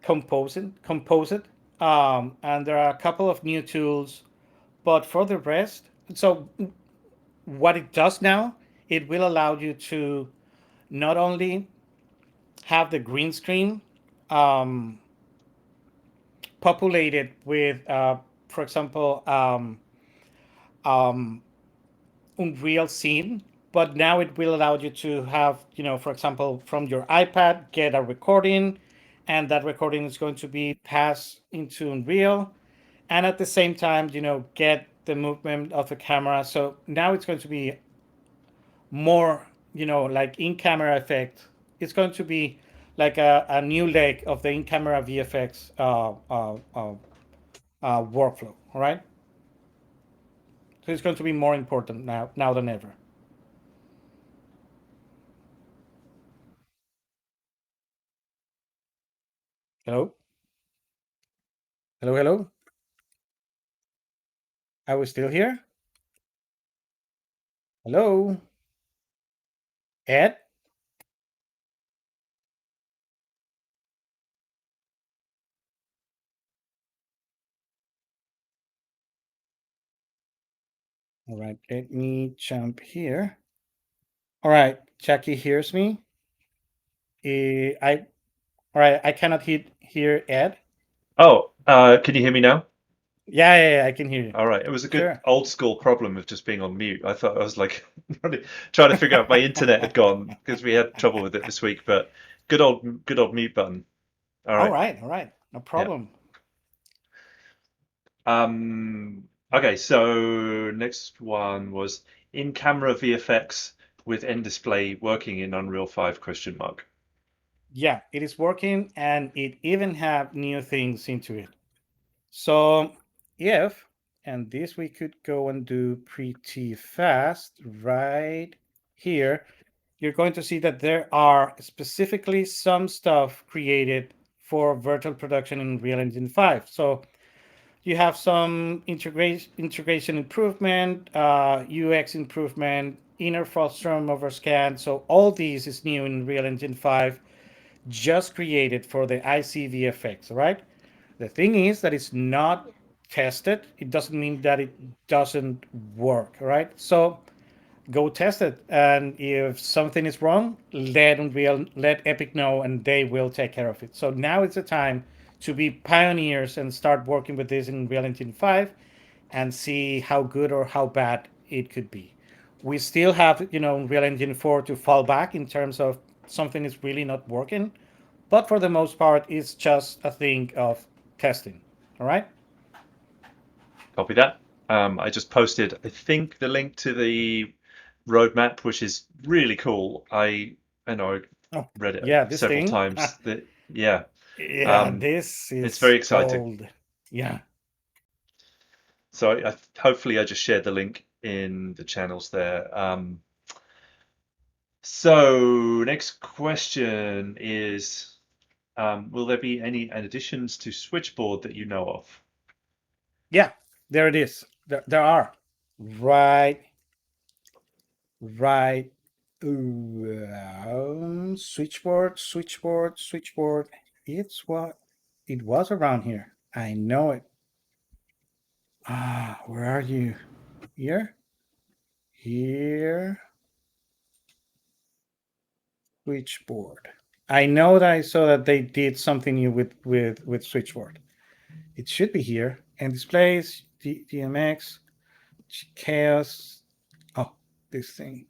composed. And there are a couple of new tools, but for the rest, so what it does now, it will allow you to not only have the green screen um, populated with, for example, Unreal Scene, but now it will allow you to have, for example, from your iPad, get a recording, and that recording is going to be passed into Unreal, and at the same time, get the movement of the camera. So now it's going to be more, like in camera effect. It's going to be like a new leg of the in camera VFX workflow. All right. So it's going to be more important now than ever. Hello, hello. Are we still here? Hello, Ed. All right, let me jump here. All right, Jackie hears me. I All right. I cannot hear Ed. Oh, can you hear me now? Yeah, I can hear you. All right. It was a good Sure. old school problem of just being on mute. I thought I was like trying to figure out my internet had gone because we had trouble with it this week, but good old mute button. All right. All right. No Yeah. problem. Okay, so next one was in-camera VFX with end display working in Unreal 5 question mark. Yeah, it is working, and it even have new things into it. So if, and this we could go and do pretty fast right here, you're going to see that there are specifically some stuff created for virtual production in Real Engine 5. So you have some integration improvement, UX improvement, inner frustum overscan. So all these is new in Real Engine 5, just created for the ICVFX, right? The thing is that it's not tested. It doesn't mean that it doesn't work, right? So go test it, and if something is wrong, let Epic know, and they will take care of it. So now it's the time to be pioneers and start working with this in Real Engine 5 and see how good or how bad it could be. We still have, Real Engine 4 to fall back in terms of something is really not working, but for the most part it's just a thing of testing. All right. Copy that. I just posted, I think, the link to the roadmap, which is really cool. I know I Oh, read it yeah, this several thing. times. That yeah, Yeah, um, this it's is very exciting. called. Yeah. So hopefully I just shared the link in the channels there. So next question is, will there be any additions to Switchboard that you know of? Yeah, there it is. There are. Right, right. Switchboard. It's what it was around here. I know it. Ah, where are you? Here? Here. Switchboard. I know that I saw that they did something new with switchboard. It should be here. And displays, DMX, chaos. Oh, this thing.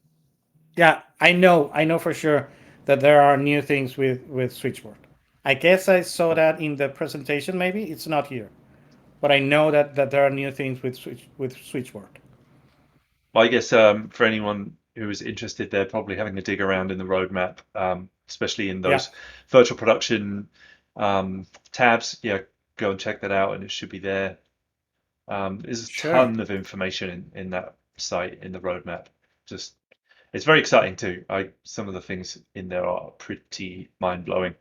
Yeah, I know for sure that there are new things with switchboard. I guess I saw that in the presentation. Maybe it's not here, but I know that there are new things with switchboard. Well, I guess for anyone who is interested, they're probably having a dig around in the roadmap, especially in Yeah, those virtual production tabs. Yeah, go and check that out, and it should be there. There's a sure. ton of information in that site in the roadmap. Just it's very exciting too. Some of the things in there are pretty mind-blowing.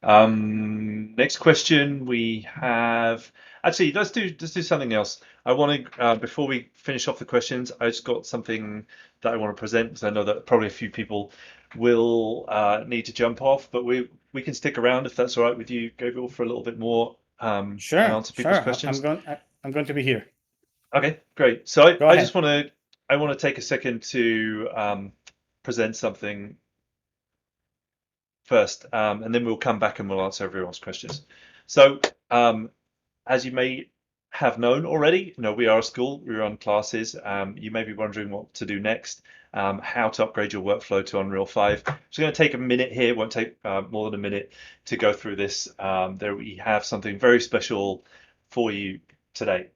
Next question we have. Actually, let's do something else. I want to before we finish off the questions, I just got something that I want to present because I know that probably a few people will need to jump off, but we can stick around if that's all right with you, Gabriel, for a little bit more and answer people's questions. I'm going to be here. Okay, great. So Go I just ahead. want to take a second to present something first, and then we'll come back and we'll answer everyone's questions. So, as you may have known already, we are a school, we run classes. You may be wondering what to do next, how to upgrade your workflow to Unreal 5. It's going to take a minute here, won't take more than a minute to go through this. There we have something very special for you today.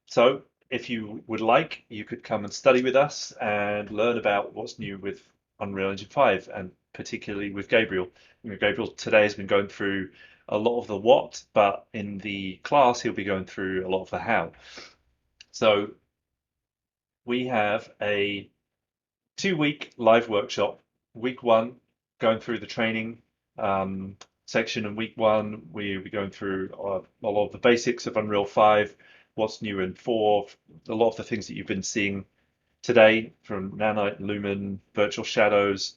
So if you would like, you could come and study with us and learn about what's new with Unreal Engine 5 and particularly with Gabriel. Gabriel today has been going through a lot of the what, but in the class he'll be going through a lot of the how. So we have a 2 week live workshop. Week one, going through the training section, and week one, we'll be going through a lot of the basics of Unreal 5, what's new in 4, a lot of the things that you've been seeing today from Nanite, Lumen, Virtual Shadows,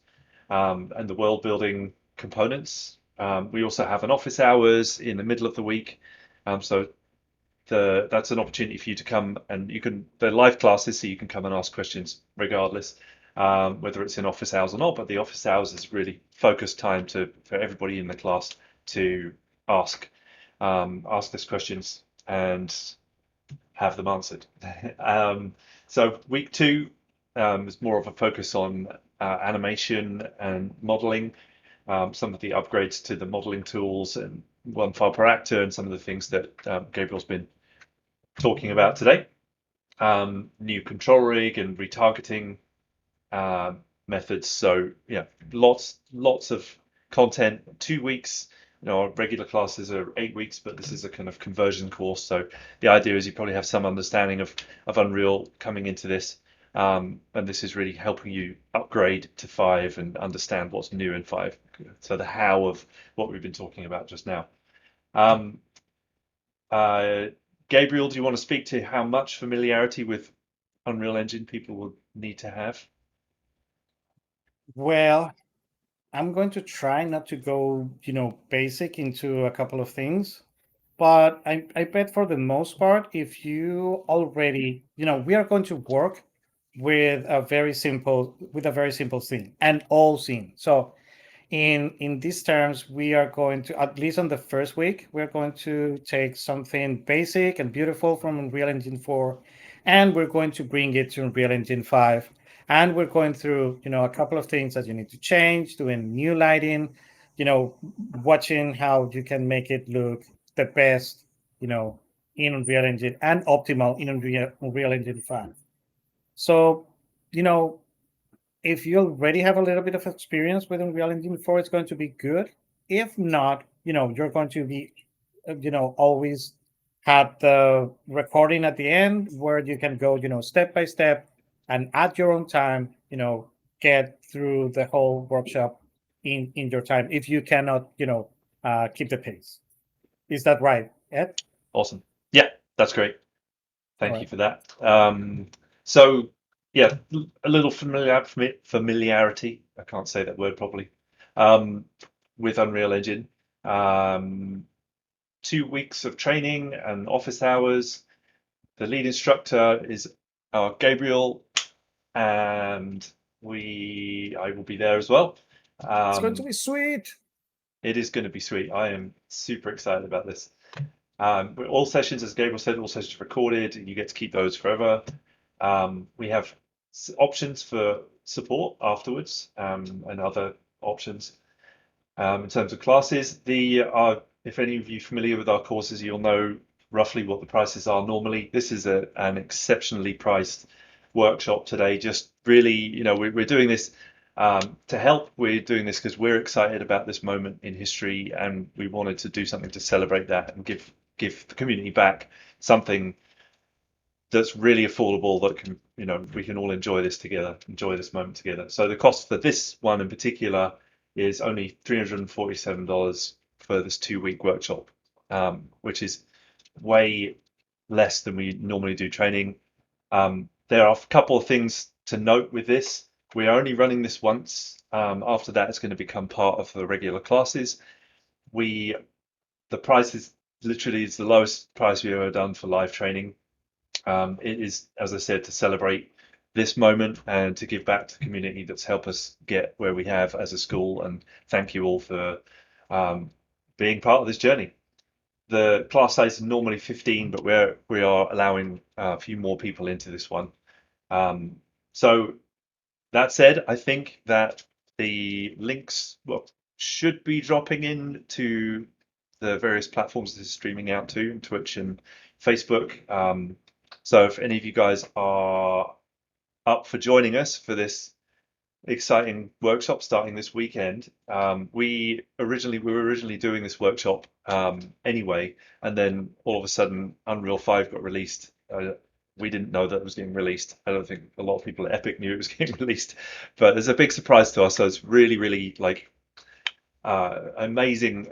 and the world building components. We also have an office hours in the middle of the week. So that's an opportunity for you to come, and you can, they're live classes, so you can come and ask questions regardless, whether it's in office hours or not. But the office hours is really focused time for everybody in the class to ask ask these questions and have them answered. um, so week two is more of a focus on animation and modeling, some of the upgrades to the modeling tools and one file per actor, and some of the things that Gabriel's been talking about today. New control rig and retargeting uh, methods. So yeah, lots of content. 2 weeks. Our regular classes are 8 weeks, but this is a kind of conversion course. So the idea is you probably have some understanding of Unreal coming into this, and this is really helping you upgrade to 5 and understand what's new in 5. So the how of what we've been talking about just now. Um, uh, Gabriel, do you want to speak to how much familiarity with Unreal Engine people will need to have? Well, I'm going to try not to go, basic into a couple of things, but I bet for the most part, if you already, we are going to work with a very simple scene, and all scene. So in these terms, we are going to, at least on the first week, we're going to take something basic and beautiful from Unreal Engine 4, and we're going to bring it to Unreal Engine 5. And we're going through, a couple of things that you need to change, doing new lighting, you know, watching how you can make it look the best, you know, in Unreal Engine and optimal in Unreal Engine 5. So, you know, if you already have a little bit of experience with Unreal Engine 4, it's going to be good. If not, you're going to be, always have the recording at the end where you can go, step by step and at your own time, get through the whole workshop in your time if you cannot, keep the pace. Is that right, Ed? Awesome. Yeah, that's great. All Thank you right. for that. So, yeah, a little familiarity. I can't say that word properly. Um, with Unreal Engine. Um, 2 weeks of training and office hours. The lead instructor is Gabriel, and I will be there as well. It's going to Um, be sweet. it is going to be sweet. I am super excited about this. All sessions, as Gabriel said, all sessions are recorded. You get to keep those forever. We have options for support afterwards, and other options. In terms of classes, if any of you are familiar with our courses, you'll know roughly what the prices are normally. This is an exceptionally priced workshop today. Just really, we're doing this to help. We're doing this because we're excited about this moment in history, and we wanted to do something to celebrate that and give the community back something that's really affordable, that can, we can all enjoy this together, enjoy this moment together. So the cost for this one in particular is only $347 for this 2 week workshop, which is way less than we normally do training. There are a couple of things to note with this. We're only running this once. After that, it's going to become part of the regular classes. We The price is literally, it's the lowest price we've ever done for live training. It is, as I said, to celebrate this moment and to give back to the community that's helped us get where we have as a school. And thank you all for um, being part of this journey. The class size is normally 15, but we are allowing a few more people into this one. So that said, I think that the links, well, should be dropping in to the various platforms this is streaming out to, Twitch and Facebook. So if any of you guys are up for joining us for this exciting workshop starting this weekend, we were originally doing this workshop anyway, and then all of a sudden Unreal 5 got released. We didn't know that it was getting released. I don't think a lot of people at Epic knew it was getting released, but it's a big surprise to us. So it's really, really like amazing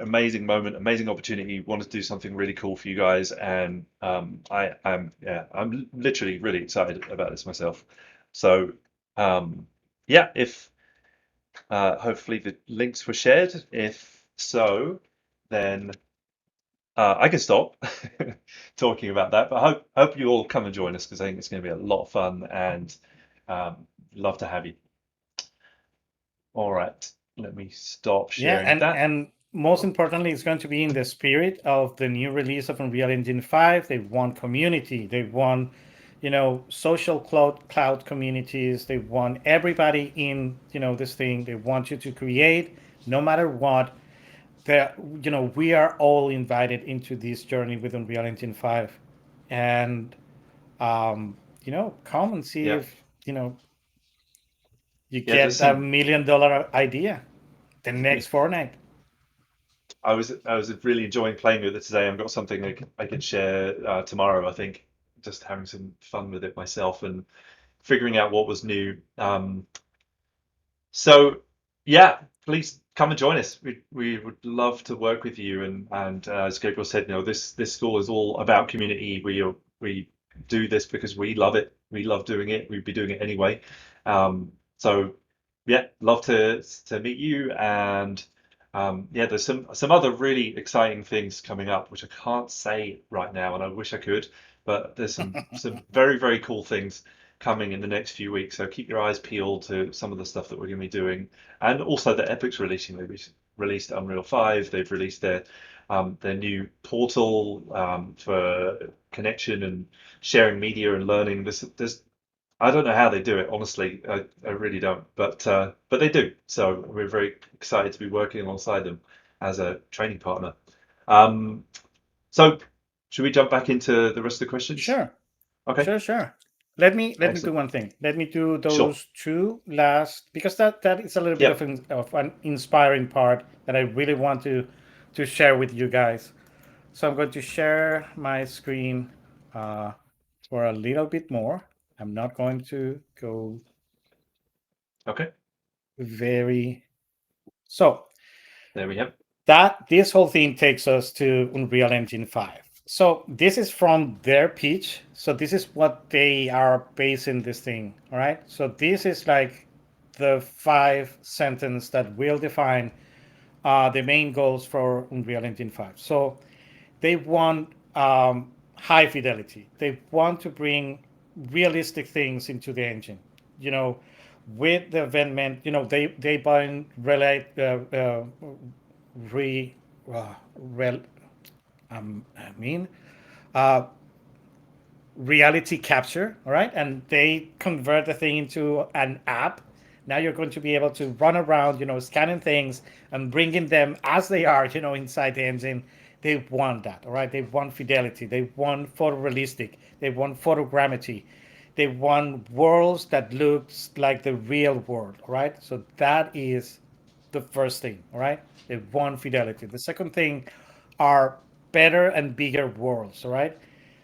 moment, amazing opportunity. Want to do something really cool for you guys, and I'm literally really excited about this myself. So yeah, if hopefully the links were shared. If so, then I can stop talking about that, but I hope you all come and join us because I think it's going to be a lot of fun and um, love to have you. All right, let me stop Yeah, sharing that. and most importantly, it's going to be in the spirit of the new release of Unreal Engine 5. They want community. They want, social cloud communities. They want everybody in, this thing. They want you to create no matter what. That we are all invited into this journey with Unreal Engine 5. And come and see Yeah, if, you yeah. There's get a some. $1 million idea the next fortnight. I was really enjoying playing with it today. I've got something I can share tomorrow. I think just having some fun with it myself and figuring out what was new. So yeah, please come and join us. We would love to work with you. And as Gabriel said, this school is all about community. We do this because we love it. We love doing it. We'd be doing it anyway. So yeah, love to meet you. And yeah, there's some other really exciting things coming up which I can't say right now, and I wish I could. But there's some very very cool things coming in the next few weeks. So keep your eyes peeled to some of the stuff that we're going to be doing, and also that Epic's releasing. They've released Unreal 5. They've released their new portal for connection and sharing media and learning. This I don't know how they do it, honestly. I really don't, but they do. So we're very excited to be working alongside them as a training partner. Um, so should we jump back into the rest of the questions? Sure. Okay, Sure. Let me do excellent. one thing. Let me do Sure. those two last because that is a little bit Yep. of an inspiring part that I really want to share with you guys. So I'm going to share my screen uh, for a little bit more. I'm not going to go Okay. very so There we have. that this whole thing takes us to Unreal Engine 5. So this is from their pitch. So this is what they are basing this thing. All right. So this is like the five sentence that will define the main goals for Unreal Engine 5. So they want high fidelity. They want to bring realistic things into the engine. You know, with the event, they bind relate re, rel, I mean, uh, reality capture, all right? And they convert the thing into an app. Now you're going to be able to run around, scanning things and bringing them as they are, inside the engine. They want that, all right? They want fidelity. They want photorealistic. They want photogrammetry. They want worlds that looks like the real world, all right? So that is the first thing, all right? They want fidelity. The second thing are better and bigger worlds, all right?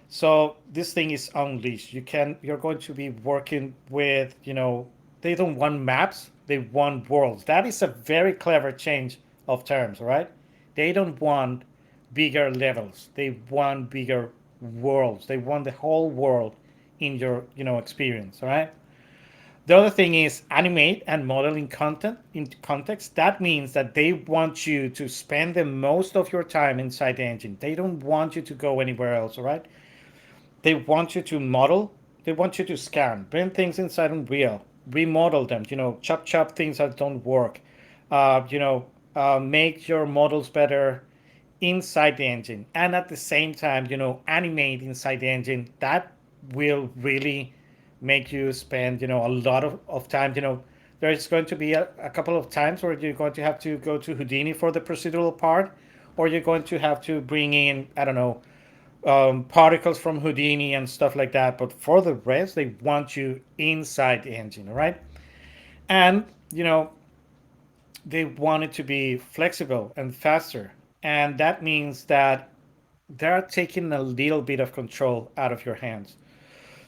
So this thing is unleashed. You're going to be working with, they don't want maps, they want worlds. That is a very clever change of terms, right? They don't want bigger levels. They want bigger worlds. They want the whole world in your, experience, all right? The other thing is animate and model in content in context. That means that they want you to spend the most of your time inside the engine. They don't want you to go anywhere else, all right? They want you to model. They want you to scan, bring things inside Unreal, remodel them. Chop things that don't work. Make your models better inside the engine, and at the same time, animate inside the engine. That will really make you spend, a lot of time. There's going to be a couple of times where you're going to have to go to Houdini for the procedural part, or you're going to have to bring in, I don't know, particles from Houdini and stuff like that. But for the rest, they want you inside the engine, right? And they want it to be flexible and faster, and that means that they're taking a little bit of control out of your hands.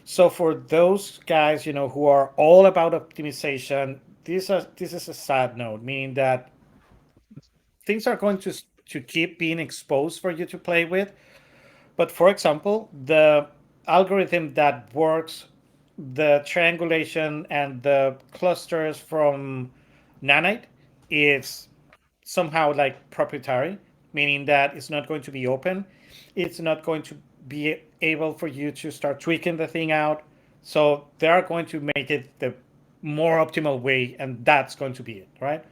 So for those guys, who are all about optimization, this is a sad note, meaning that things are going to keep being exposed for you to play with. But for example, the algorithm that works the triangulation and the clusters from Nanite is somehow like proprietary. meaning that it's not going to be open. It's not going to be able for you to start tweaking the thing out. So they are going to make it the more optimal way, and that's going to be it, right?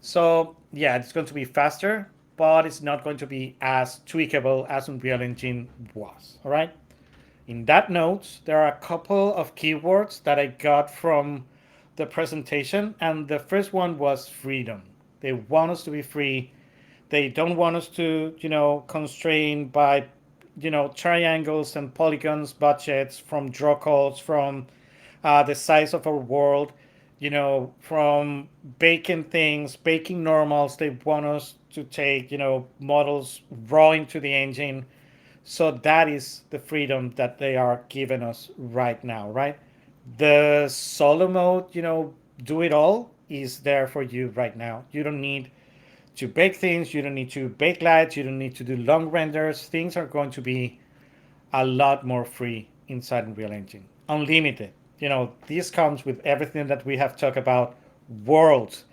So yeah, it's going to be faster, but it's not going to be as tweakable as Unreal Engine was. All right. In that note, there are a couple of keywords that I got from the presentation, and the first one was freedom. They want us to be free. They don't want us to, constrained by, triangles and polygons, budgets, from draw calls, from the size of our world, from baking things, baking normals. They want us to take, models raw into the engine. So that is the freedom that they are giving us right now, right? The solo mode, do it all is there for you right now. You don't need to bake things, you don't need to bake lights, you don't need to do long renders. Things are going to be a lot more free inside Unreal Engine. Unlimited. This comes with everything that we have talked about, worlds,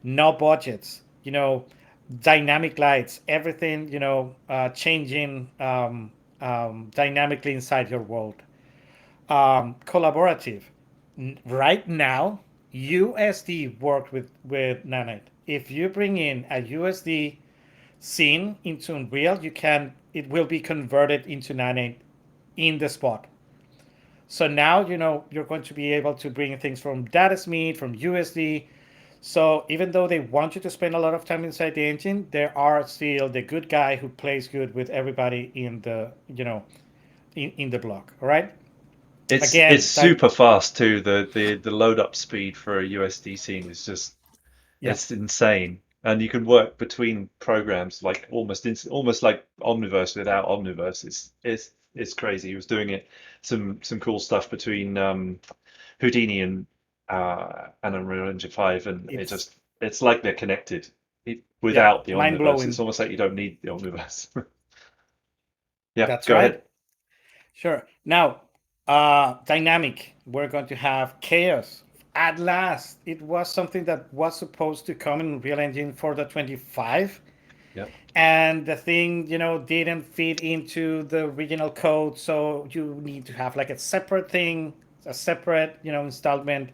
no budgets, dynamic lights, everything, changing dynamically inside your world. Collaborative. Right now, USD worked with Nanite. If you bring in a USD scene into Unreal, it will be converted into Nanite in the spot. So now you're going to be able to bring things from Datasmith, from USD. So even though they want you to spend a lot of time inside the engine, there are still the good guy who plays good with everybody in the in the block. All right. It's Again, super fast too. The load up speed for a USD scene is just yeah, it's insane, and you can work between programs like almost like Omniverse without Omniverse. It's crazy. He was doing it some cool stuff between Houdini and Unreal Engine 5, and it's it's like they're connected yeah, without the mind Omniverse. It's blowing. almost like you don't need the Omniverse. Yeah, That's go right. ahead. Sure. Now, dynamic. We're going to have chaos. At last, it was something that was supposed to come in Real Engine for the 25, Yeah. and the thing, didn't fit into the original code. So you need to have like a separate thing, a separate, installment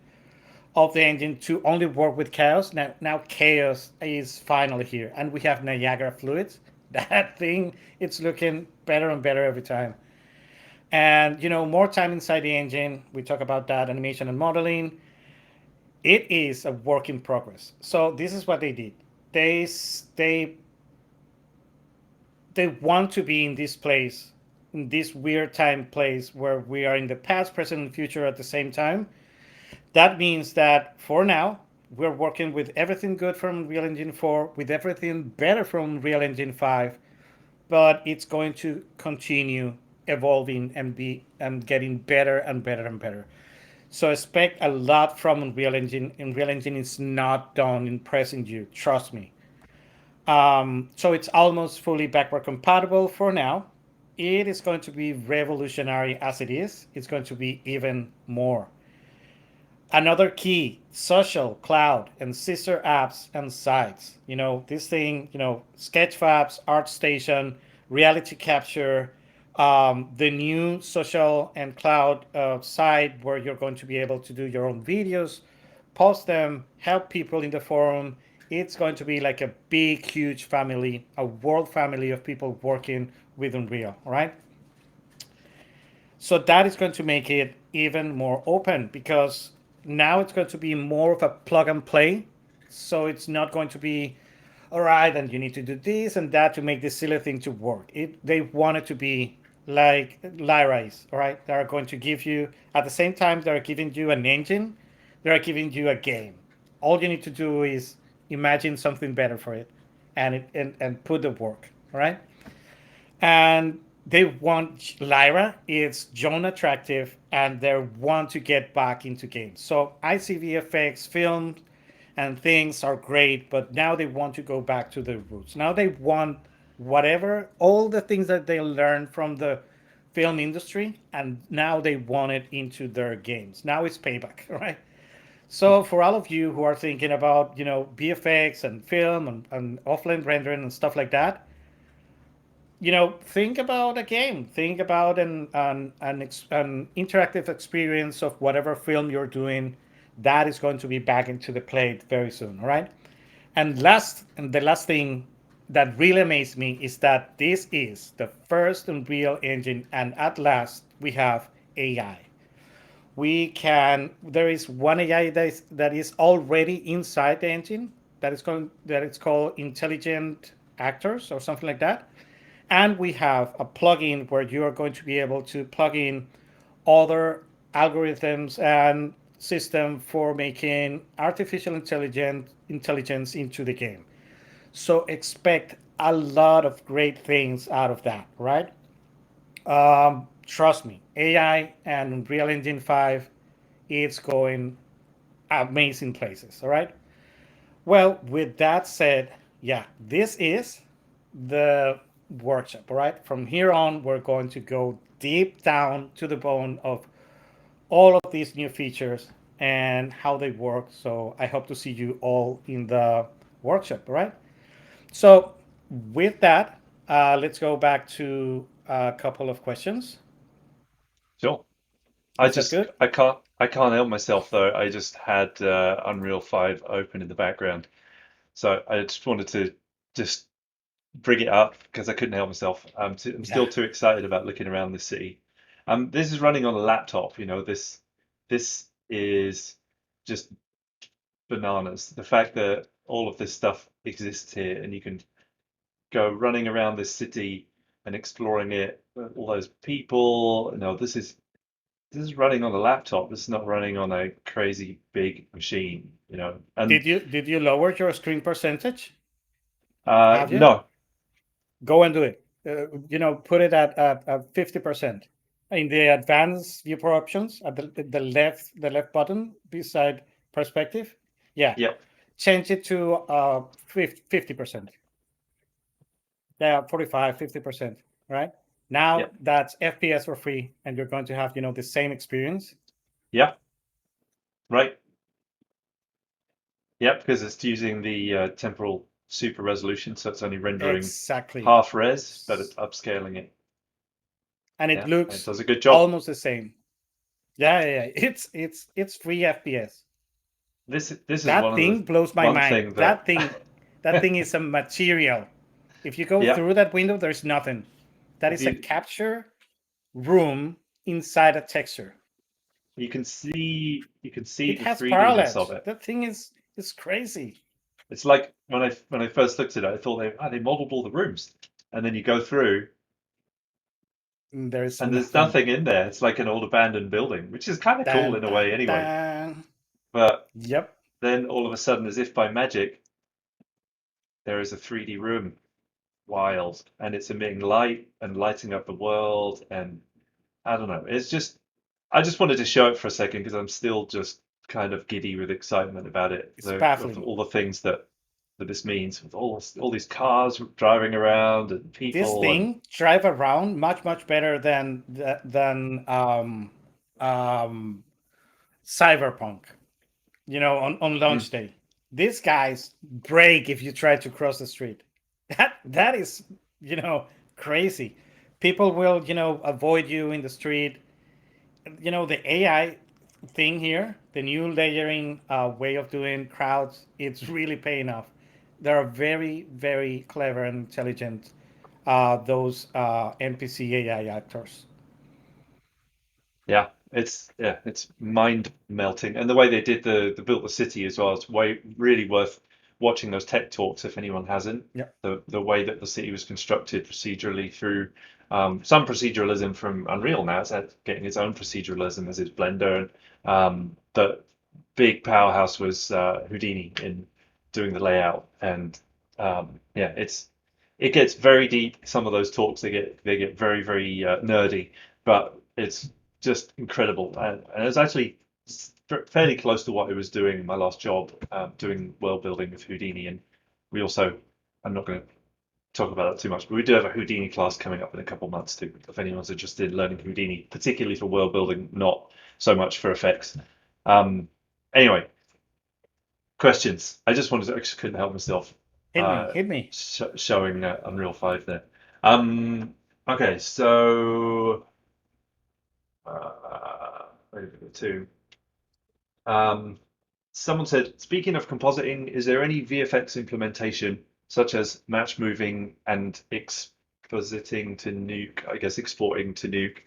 of the engine to only work with chaos. Now chaos is finally here, and we have Niagara fluids. That thing, it's looking better and better every time. And more time inside the engine. We talk about that animation and modeling. It is a work in progress. So this is what they did. They they they want to be in this place, in this weird time place where we are in the past, present, and future at the same time. That means that for now, we're working with everything good from Real Engine 4, with everything better from Real Engine 5, but it's going to continue evolving and getting better and better and better. So expect a lot from Unreal Engine. Unreal Engine is not done impressing you, trust me. So it's almost fully backward compatible for now. It is going to be revolutionary as it is. It's going to be even more. Another key: social, cloud, and sister apps and sites. This thing, Sketchfabs, ArtStation, Reality Capture, the new social and cloud site where you're going to be able to do your own videos, post them, help people in the forum. It's going to be like a big, huge family, a world family of people working with Unreal, all right? So that is going to make it even more open, because now it's going to be more of a plug and play. So it's not going to be, all right, and you need to do this and that to make this silly thing to work. They want it to be like Lyra is, all right? They are going to give you, at the same time, they're giving you an engine, they're giving you a game. All you need to do is imagine something better for it, and put the work, all right? And they want Lyra. It's John attractive, and they want to get back into games. So ICVFX, film, and things are great, but now they want to go back to the roots. Now they want whatever, all the things that they learned from the film industry, and now they want it into their games. Now it's payback, right? So for all of you who are thinking about, VFX and film and offline rendering and stuff like that, think about a game. Think about an interactive experience of whatever film you're doing. That is going to be back into the plate very soon. All right. And the last thing that really amazed me is that this is the first Unreal Engine, and at last we have AI. There is one AI that is already inside the engine that is called intelligent actors or something like that. And we have a plugin where you are going to be able to plug in other algorithms and system for making artificial intelligence into the game. So expect a lot of great things out of that, right? Trust me, AI and Unreal Engine 5, it's going amazing places, all right? Well, with that said, yeah, this is the workshop, all right? From here on, we're going to go deep down to the bone of all of these new features and how they work. So I hope to see you all in the workshop, all right? So with that, let's go back to a couple of questions. Sure. Is that good? I can't help myself though. I just had Unreal 5 open in the background. So I just wanted to just bring it up because I couldn't help myself. I'm Yeah. still too excited about looking around the city. This is running on a laptop, this is just bananas. The fact that all of this stuff exists here and you can go running around this city and exploring it, all those people, this is running on a laptop. This is not running on a crazy big machine. And Did you lower your screen percentage? Have you? no, Go and do it. Put it at 50%. In the advanced viewport options at the left button beside perspective. Yeah, yep, change it to 50%. Yeah, 45, 50%. Right now, yep, that's FPS for free, and you're going to have the same experience. yeah, right. Yep, because it's using the temporal super resolution, so it's only rendering Exactly. half res, but it's upscaling it. And it Yeah, and it looks does a good job. almost the same. Yeah, yeah, yeah. It's free FPS. This is That one of the thing blows my one mind. thing that That thing is a material. If you go yeah, through that window, there's nothing. That if is a you capture room inside a texture. you can see It the has 3Dness of parallax. it. That thing is crazy. It's like when I first looked at it, I thought they modeled all the rooms, and then you go through There's and there's nothing. nothing in there. It's like an old abandoned building, which is kind of cool Dan in a way dan anyway. dan. But Yep. then all of a sudden, as if by magic, there is a 3D room. Wild, and it's emitting light and lighting up the world, and I don't know. I just wanted to show it for a second because I'm still just kind of giddy with excitement about it. It's Of baffling. all the things that this means, with all these cars driving around and This people and thing drive around much better than um, Cyberpunk. On mm, launch day. These guys break if you try to cross the street. That is, you know, crazy. People will, avoid you in the street. The AI thing here, the new layering way of doing crowds, it's really paying off. They are very, very clever and intelligent. Those NPC AI actors. it's mind melting, and the way they did the built the city as well is really worth watching those tech talks if anyone hasn't. Yeah. The way that the city was constructed procedurally through some proceduralism from Unreal now. It's getting its own proceduralism as its Blender, and the big powerhouse was Houdini in doing the layout, and yeah, it gets very deep. Some of those talks they get very very nerdy, but it's just incredible. And it's actually fairly close to what I was doing in my last job, doing world building with Houdini. And we also, I'm not going to talk about that too much, but we do have a Houdini class coming up in a couple of months too. If anyone's interested in learning Houdini, particularly for world building, not so much for effects. Um, anyway, questions. I just couldn't help myself Hit me, hit me. showing Unreal 5 there. Um, okay, so over the two. Um, Someone said, speaking of compositing, is there any VFX implementation such as match moving and expositing to Nuke, I guess exporting to Nuke,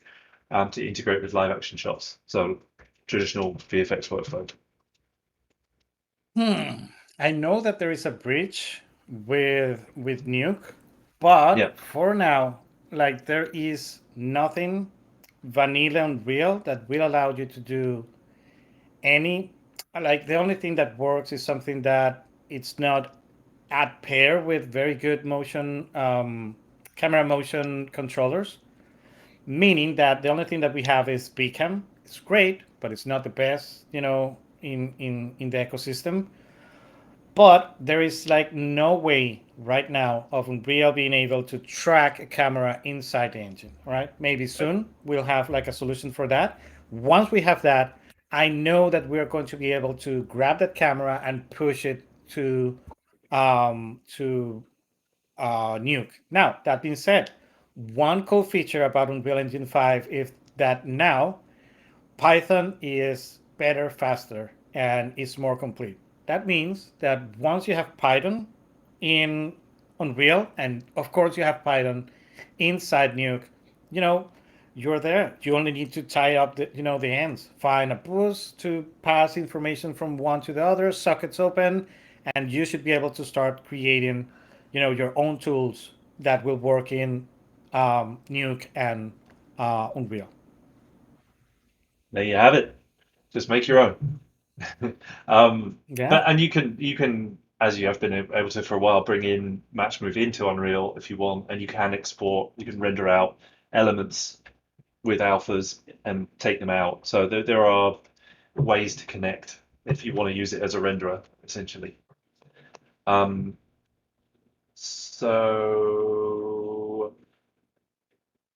to integrate with live action shots? So traditional VFX workflow. Hmm. I know that there is a bridge with Nuke, but Yeah. for now, like there is nothing vanilla and real that will allow you to do any, like the only thing that works is something that it's not at pair with very good motion camera motion controllers, meaning that the only thing that we have is Bcam. It's great, but it's not the best, in the ecosystem. But there is like no way right now of Unreal being able to track a camera inside the engine, right? Maybe soon we'll have like a solution for that. Once we have that, I know that we're going to be able to grab that camera and push it to Nuke. Now, that being said, one cool feature about Unreal Engine 5 is that now Python is better, faster, and is more complete. That means that once you have Python in Unreal, and of course you have Python inside Nuke, you know, you're there. You only need to tie up the ends, find a bus to pass information from one to the other, sockets open, and you should be able to start creating, your own tools that will work in Nuke and Unreal. There you have it. Just make your own. Um, Yeah. but and you can, as you have been able to for a while, bring in Match Move into Unreal if you want, and you can export, you can render out elements with alphas and take them out. So there are ways to connect if you want to use it as a renderer, essentially. Um, so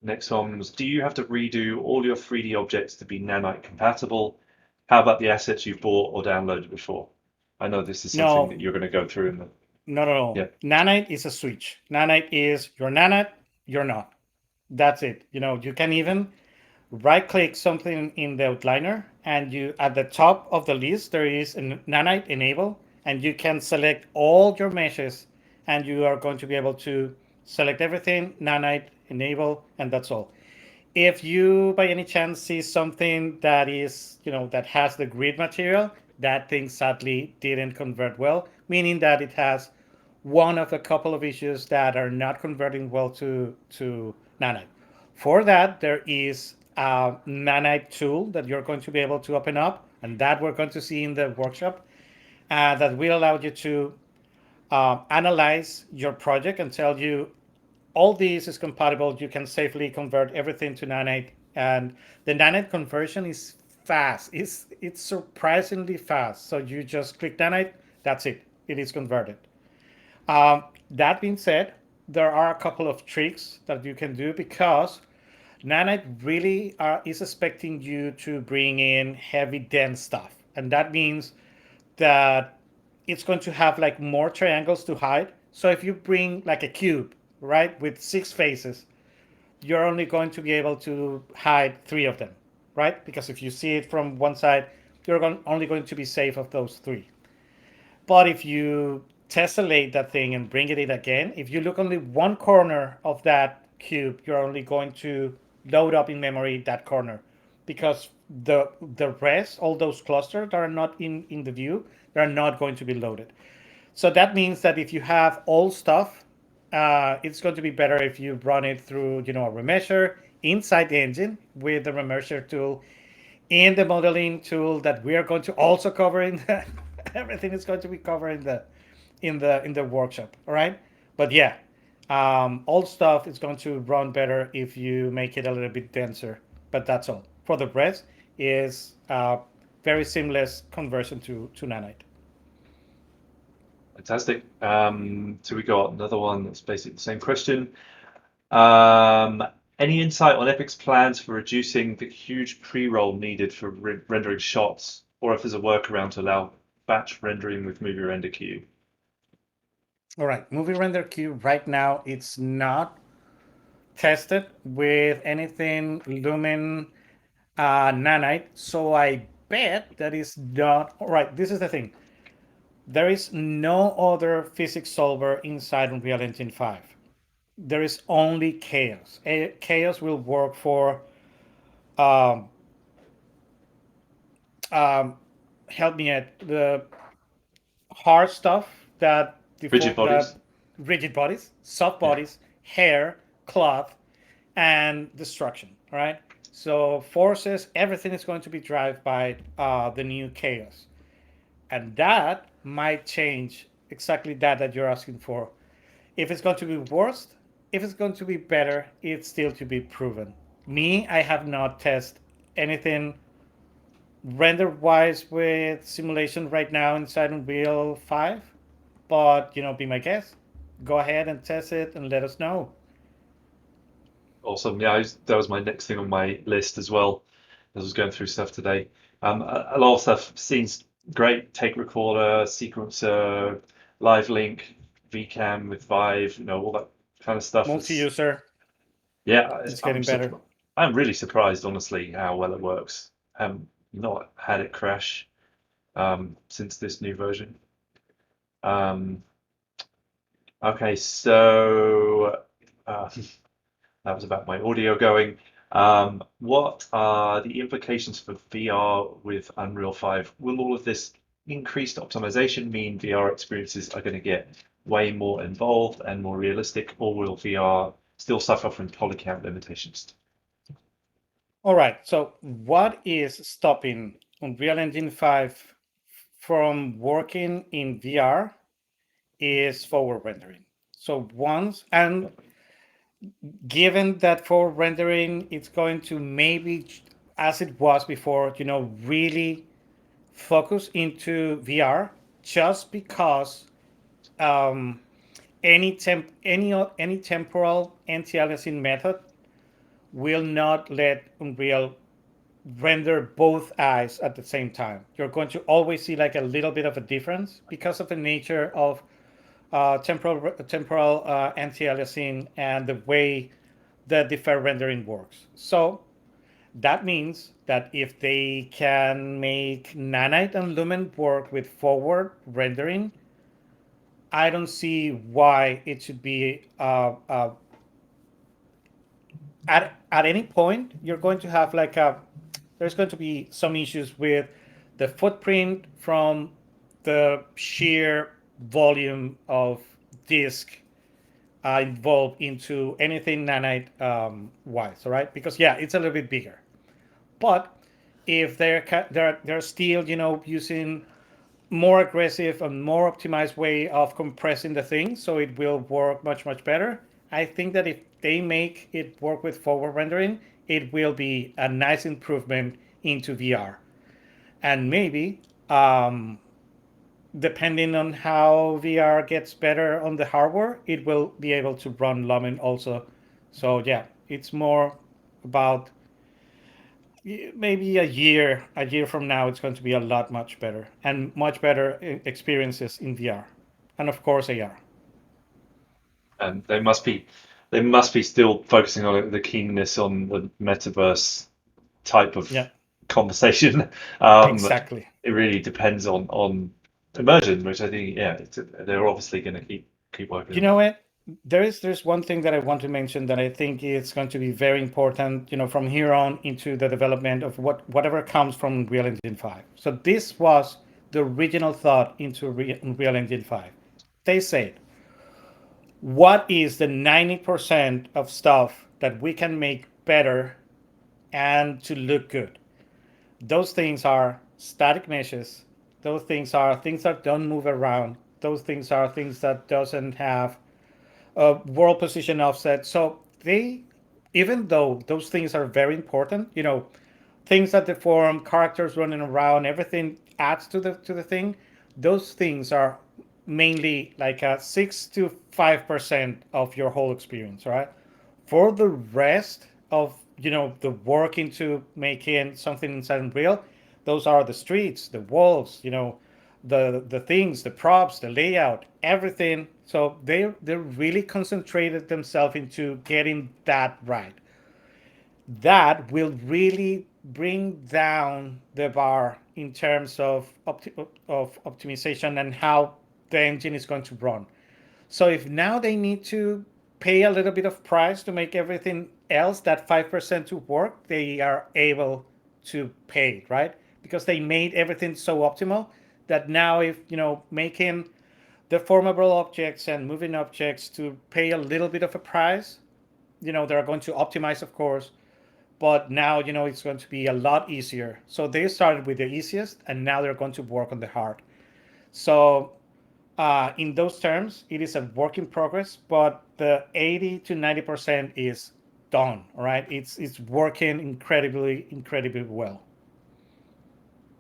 next one was, do you have to redo all your 3D objects to be nanite compatible? How about the assets you've bought or downloaded before? I know this is something that No, you're going to go through in the, not at all. yeah. Nanite is a switch. Nanite is you're nanite, you're not. That's it. You can even right click something in the outliner and you at the top of the list there is a nanite enable and you can select all your meshes and you are going to be able to select everything, nanite enable, and that's all. If you by any chance see something that is, that has the grid material, that thing sadly didn't convert well, meaning that it has one of a couple of issues that are not converting well to nanite. For that, there is a nanite tool that you're going to be able to open up, and that we're going to see in the workshop, that will allow you to analyze your project and tell you all these is compatible. You can safely convert everything to nanite, and the nanite conversion is fast. It's surprisingly fast. So you just click nanite, that's it. It is converted. That being said, there are a couple of tricks that you can do because nanite really is expecting you to bring in heavy dense stuff, and that means that it's going to have like more triangles to hide. So if you bring like a cube, right, with six faces, you're only going to be able to hide three of them, right? Because if you see it from one side, only going to be safe of those three. But if you tessellate that thing and bring it in again, if you look only one corner of that cube, you're only going to load up in memory that corner because the rest, all those clusters that are not in the view, they're not going to be loaded. So that means that if you have all stuff, it's going to be better if you run it through, a remesher inside the engine with the remesher tool in the modeling tool that we are going to also cover in the everything is going to be covered in the workshop. All right, but yeah, all stuff is going to run better if you make it a little bit denser. But that's all. For the rest, is very seamless conversion to nanite. Fantastic. So we got another one that's basically the same question. Um, any insight on Epic's plans for reducing the huge pre-roll needed for rendering shots, or if there's a workaround to allow batch rendering with movie render queue? All right, movie render queue right now it's not. tested with anything Lumen nanite, so I bet that is not all right. This is the thing. There is no other physics solver inside Unreal Engine 5. There is only Chaos. Chaos will work for um, um, help me at the hard stuff that Rigid default that bodies. rigid bodies, soft Yeah. bodies, hair, cloth, and destruction. All right. So forces, everything is going to be driven by the new chaos, and that might change exactly that you're asking for. If it's going to be worse, if it's going to be better, it's still to be proven. Me, I have not tested anything render wise with simulation right now inside Unreal 5, but be my guest. Go ahead and test it and let us know. Awesome. Yeah, that was my next thing on my list as well. As I was going through stuff today. A lot of stuff seems great. Take recorder, sequencer, live link, VCam with Vive, all that kind of stuff. Is Multi-user, yeah, it's getting better. I'm really surprised, honestly, how well it works. Not had it crash since this new version. Um, okay, so uh, that was about my audio going. What are the implications for VR with Unreal 5? Will all of this increased optimization mean VR experiences are going to get way more involved and more realistic, or will VR still suffer from poly count limitations? All right, so what is stopping Unreal Engine 5 from working in VR is forward rendering. So once, and given that forward rendering, it's going to maybe, as it was before, really focus into VR just because um, any temporal anti-aliasing method will not let Unreal render both eyes at the same time. You're going to always see like a little bit of a difference because of the nature of temporal anti-aliasing and the way the deferred rendering works. So that means that if they can make Nanite and Lumen work with forward rendering, I don't see why it should be at any point you're going to have like a there's going to be some issues with the footprint from the sheer volume of disk involved into anything nanite wise, all right? Because yeah, it's a little bit bigger, but if they're still using more aggressive and more optimized way of compressing the thing so it will work much better. I think that if they make it work with forward rendering, it will be a nice improvement into VR. And maybe, depending on how VR gets better on the hardware, it will be able to run Lumen also. So yeah, it's more about maybe a year from now it's going to be a lot much better and much better experiences in VR and of course AR. And they must be still focusing on the keenness on the metaverse type Yeah, of conversation. Um, exactly. it really depends on immersion, which I think, yeah, they're obviously going to keep working You on know that. what, there's one thing that I want to mention that I think is going to be very important, from here on into the development of whatever comes from Unreal Engine 5. So this was the original thought into Unreal Engine 5. They said, what is the 90% of stuff that we can make better and to look good? Those things are static meshes. Those things are things that don't move around. Those things are things that doesn't have a world position offset. So they, even though those things are very important, things that deform, characters running around, everything adds to the thing. Those things are mainly like a 6 to 5% of your whole experience, right? For the rest of the work into making something inside Unreal, those are the streets, the walls, the things, the props, the layout, everything. So they really concentrated themselves into getting that right. That will really bring down the bar in terms of of optimization and how the engine is going to run. So if now they need to pay a little bit of price to make everything else, that 5% to work, they are able to pay it, right? Because they made everything so optimal that now if, making deformable objects and moving objects to pay a little bit of a price, they're going to optimize, of course, but now, it's going to be a lot easier. So they started with the easiest and now they're going to work on the hard. So in those terms, it is a work in progress, but the 80 to 90% is done. All right, it's working incredibly well.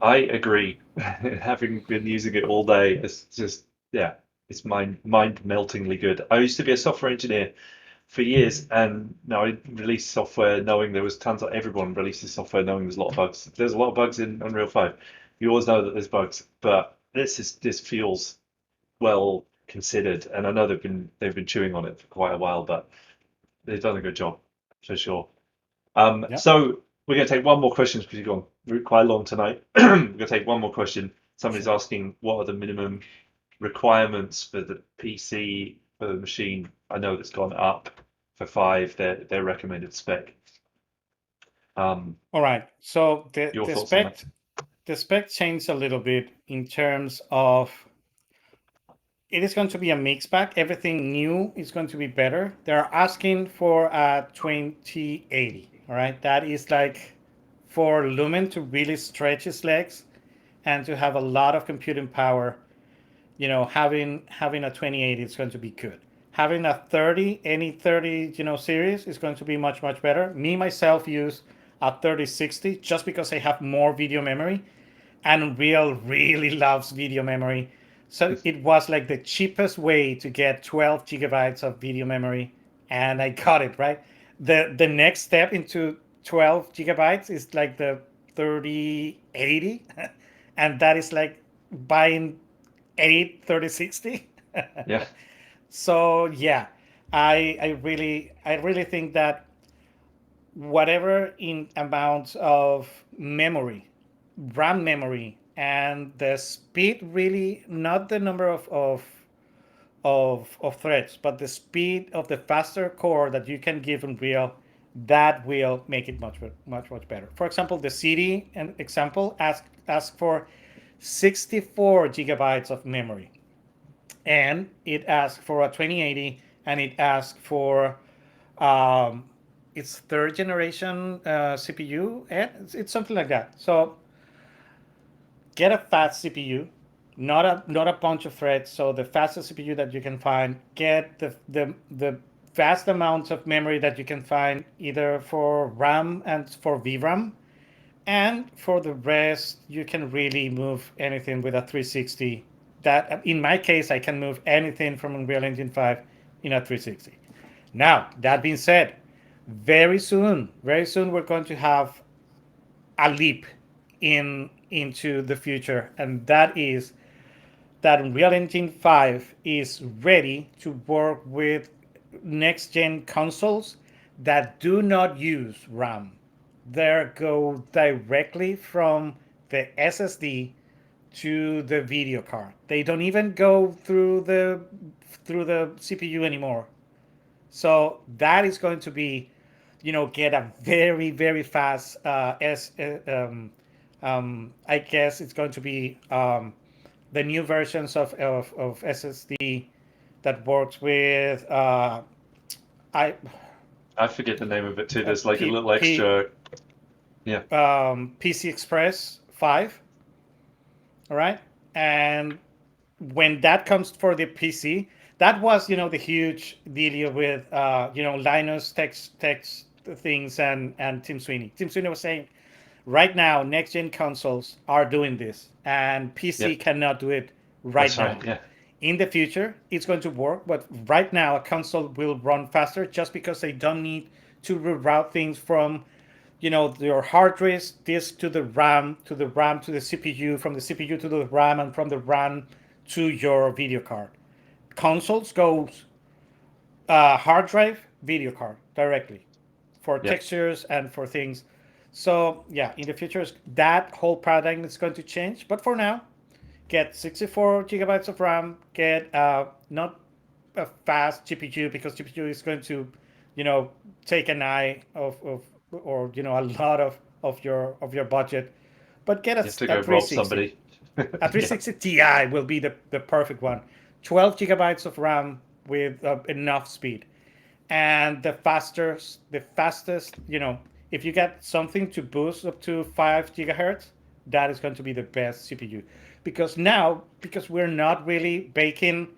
I agree. Having been using it all day, it's just yeah, it's mind meltingly good. I used to be a software engineer for years, and now I release software knowing there was tons of everyone releases software knowing there's a lot of bugs. There's a lot of bugs in Unreal 5. You always know that there's bugs, but this feels well considered, and I know they've been chewing on it for quite a while, but they've done a good job for sure. Yeah. So we're going to take one more question because you've gone quite long tonight. We're going to take one more question. Somebody's Sure. asking what are the minimum requirements for the PC for the machine? I know that's gone up for five, their recommended spec. Um, All right. So the your the thoughts on spec that? the spec changed a little bit in terms of it is going to be a mixed bag. Everything new is going to be better. They're asking for a 2080. All right. That is like for Lumen to really stretch its legs and to have a lot of computing power. Having a 2080 is going to be good. Having a 30, any 30, series is going to be much better. Me myself use a 3060 just because I have more video memory, and Unreal really loves video memory. So it was like the cheapest way to get 12 gigabytes of video memory, and I got it right. The next step into 12 gigabytes is like the 3080, and that is like buying 8 3060. Yeah, So yeah, I really think that whatever in amount of memory, RAM memory, and the speed, really not the number of threads, but the speed of the faster core that you can give Unreal, that will make it much better. For example, the CD and example ask for 64 gigabytes of memory, and it asks for a 2080, and it asks for um, its third generation CPU, and it's something like that. So get a fast CPU, not a bunch of threads. So the fastest CPU that you can find. Get the vast amounts of memory that you can find, either for RAM and for VRAM. And for the rest, you can really move anything with a 360. That in my case, I can move anything from Unreal Engine 5 in a 360. Now, that being said, very soon, we're going to have a leap into the future, and that is that Unreal Engine 5 is ready to work with next gen consoles that do not use RAM. They go directly from the SSD to the video card. They don't even go through the CPU anymore. So that is going to be, get a very fast I guess it's going to be the new versions of SSD that works with I I forget the name of it too. There's like a P, little P, extra. Yeah, PC Express 5. All right, and when that comes for the PC, that was, the huge deal with Linus text things, and Tim Sweeney. Tim Sweeney was saying, right now next gen consoles are doing this, and yeah, PC cannot do it right that's right. now. Yeah, In the future, it's going to work, but right now a console will run faster just because they don't need to reroute things from your hard disk to the RAM, to the RAM to the CPU, from the CPU to the RAM, and from the RAM to your video card. Consoles goes hard drive, video card directly for Yeah, textures and for things. So yeah, in the future, that whole paradigm is going to change. But for now, get 64 gigabytes of RAM. Get not a fast GPU, because GPU is going to, take an eye of or a lot of your budget. But get you have to a go rob 360. somebody. A Yeah, 360 Ti will be the perfect one. 12 gigabytes of RAM with enough speed, and the fastest, if you get something to boost up to 5 gigahertz, that is going to be the best CPU. Because we're not really baking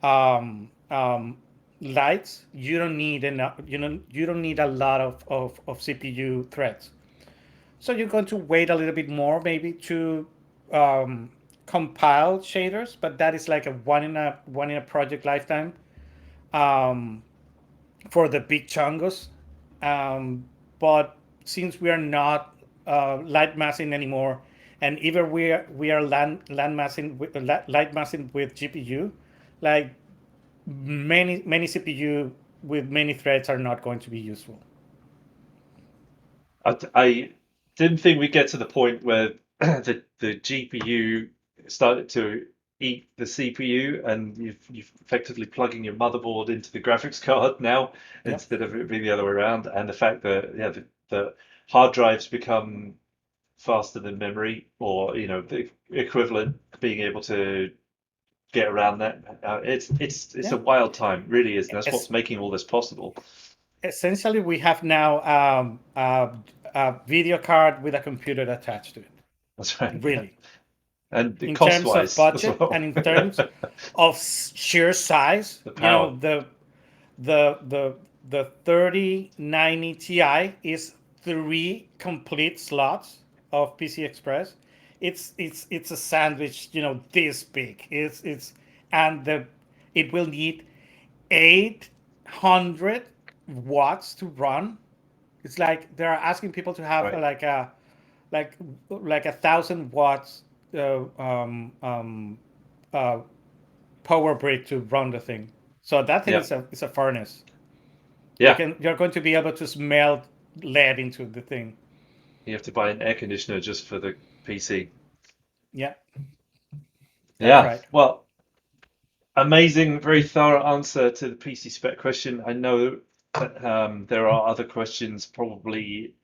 um, um, lights, you don't need enough, you don't need a lot of CPU threads. So you're going to wait a little bit more, maybe, to um, compile shaders, but that is like a one in a project lifetime. Um, for the big chungos. Um, but since we are not light massing anymore, and even we are land massing with light massing with GPU, like many CPU with many threads are not going to be useful. I didn't think we'd get to the point where the GPU started to eat the CPU, and you've effectively plugging your motherboard into the graphics card now Yep. instead of it being the other way around, and the fact that yeah the hard drives become faster than memory, or the equivalent, being able to get around that. It's a Yeah. wild time, really is, and that's what's Es- making all this possible. Essentially, we have now a video card with a computer attached to it. That's right, yeah, Really, and in cost terms of wise as budget and well. in terms of sheer size, The power. the 3090 Ti is three complete slots of PC Express. It's a sandwich, this big. It's and the it will need 800 watts to run. It's like they're asking people to have Right. like like 1,000 watts uh, um, um, uh, power brick to run the thing. So that thing Yeah. is a furnace. Yeah. You're going to be able to smelt lead into the thing. You have to buy an air conditioner just for the PC. Yeah, that's Yeah. right. Well, amazing, very thorough answer to the PC spec question. I know that there are other questions. Probably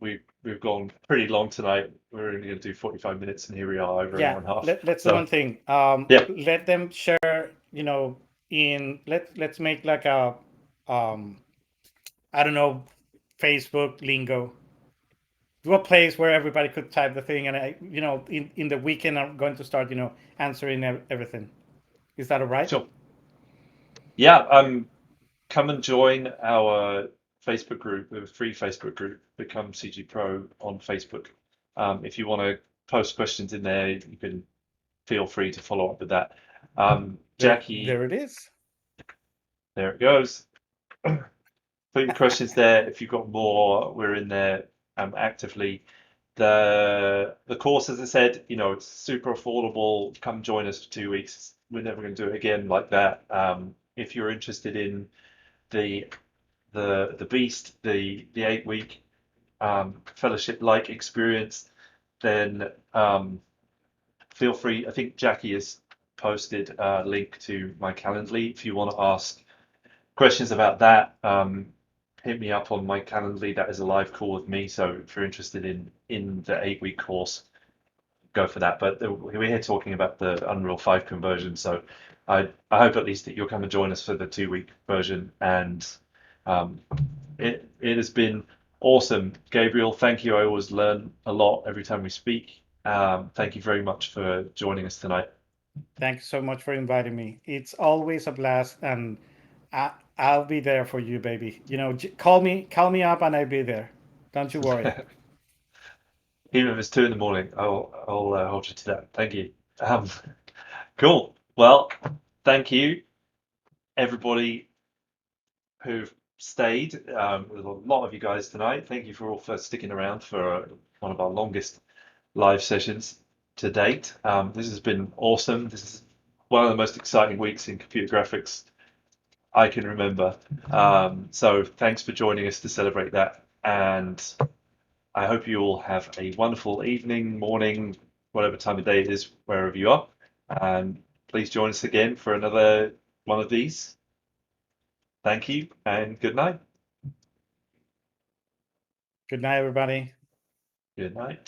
we've gone pretty long tonight. We're only going to do 45 minutes, and here we are over an Yeah, hour and a half. let's do So one thing. yeah, Let them share. Let's make like a um, I don't know, Facebook lingo. Do a place where everybody could type the thing, and in the weekend I'm going to start, answering everything. Is that all right? sure. Yeah. Come and join our Facebook group. We have a free Facebook group, Become CG Pro on Facebook. If you want to post questions in there, you can feel free to follow up with that. There Jackie, it is. there it goes. Put your questions there. If you've got more, we're in there actively. The course, as I said, it's super affordable. Come join us for 2 weeks. We're never going to do it again like that. If you're interested in the the beast, the 8 week fellowship like experience, then feel free. I think Jackie has posted a link to my Calendly if you want to ask questions about that. Hit me up on my Calendly. That is a live call with me. So if you're interested in the 8 week course, go for that. But we're here talking about the Unreal 5 conversion. So I hope at least that you'll come and join us for the 2 week version. And um, it has been awesome, Gabriel. Thank you. I always learn a lot every time we speak. Thank you very much for joining us tonight. Thank you so much for inviting me. It's always a blast, and I'll be there for you, baby. Call me up, and I'll be there. Don't you worry. Even if it's 2 in the morning, I'll hold you to that. Thank you. Um, cool. Well, thank you everybody who've stayed. There's a lot of you guys tonight. Thank you for all for sticking around for one of our longest live sessions to date. This has been awesome. This is one of the most exciting weeks in computer graphics I can remember. So thanks for joining us to celebrate that. And I hope you all have a wonderful evening, morning, whatever time of day it is, wherever you are. And please join us again for another one of these. Thank you and good night. Good night, everybody. Good night.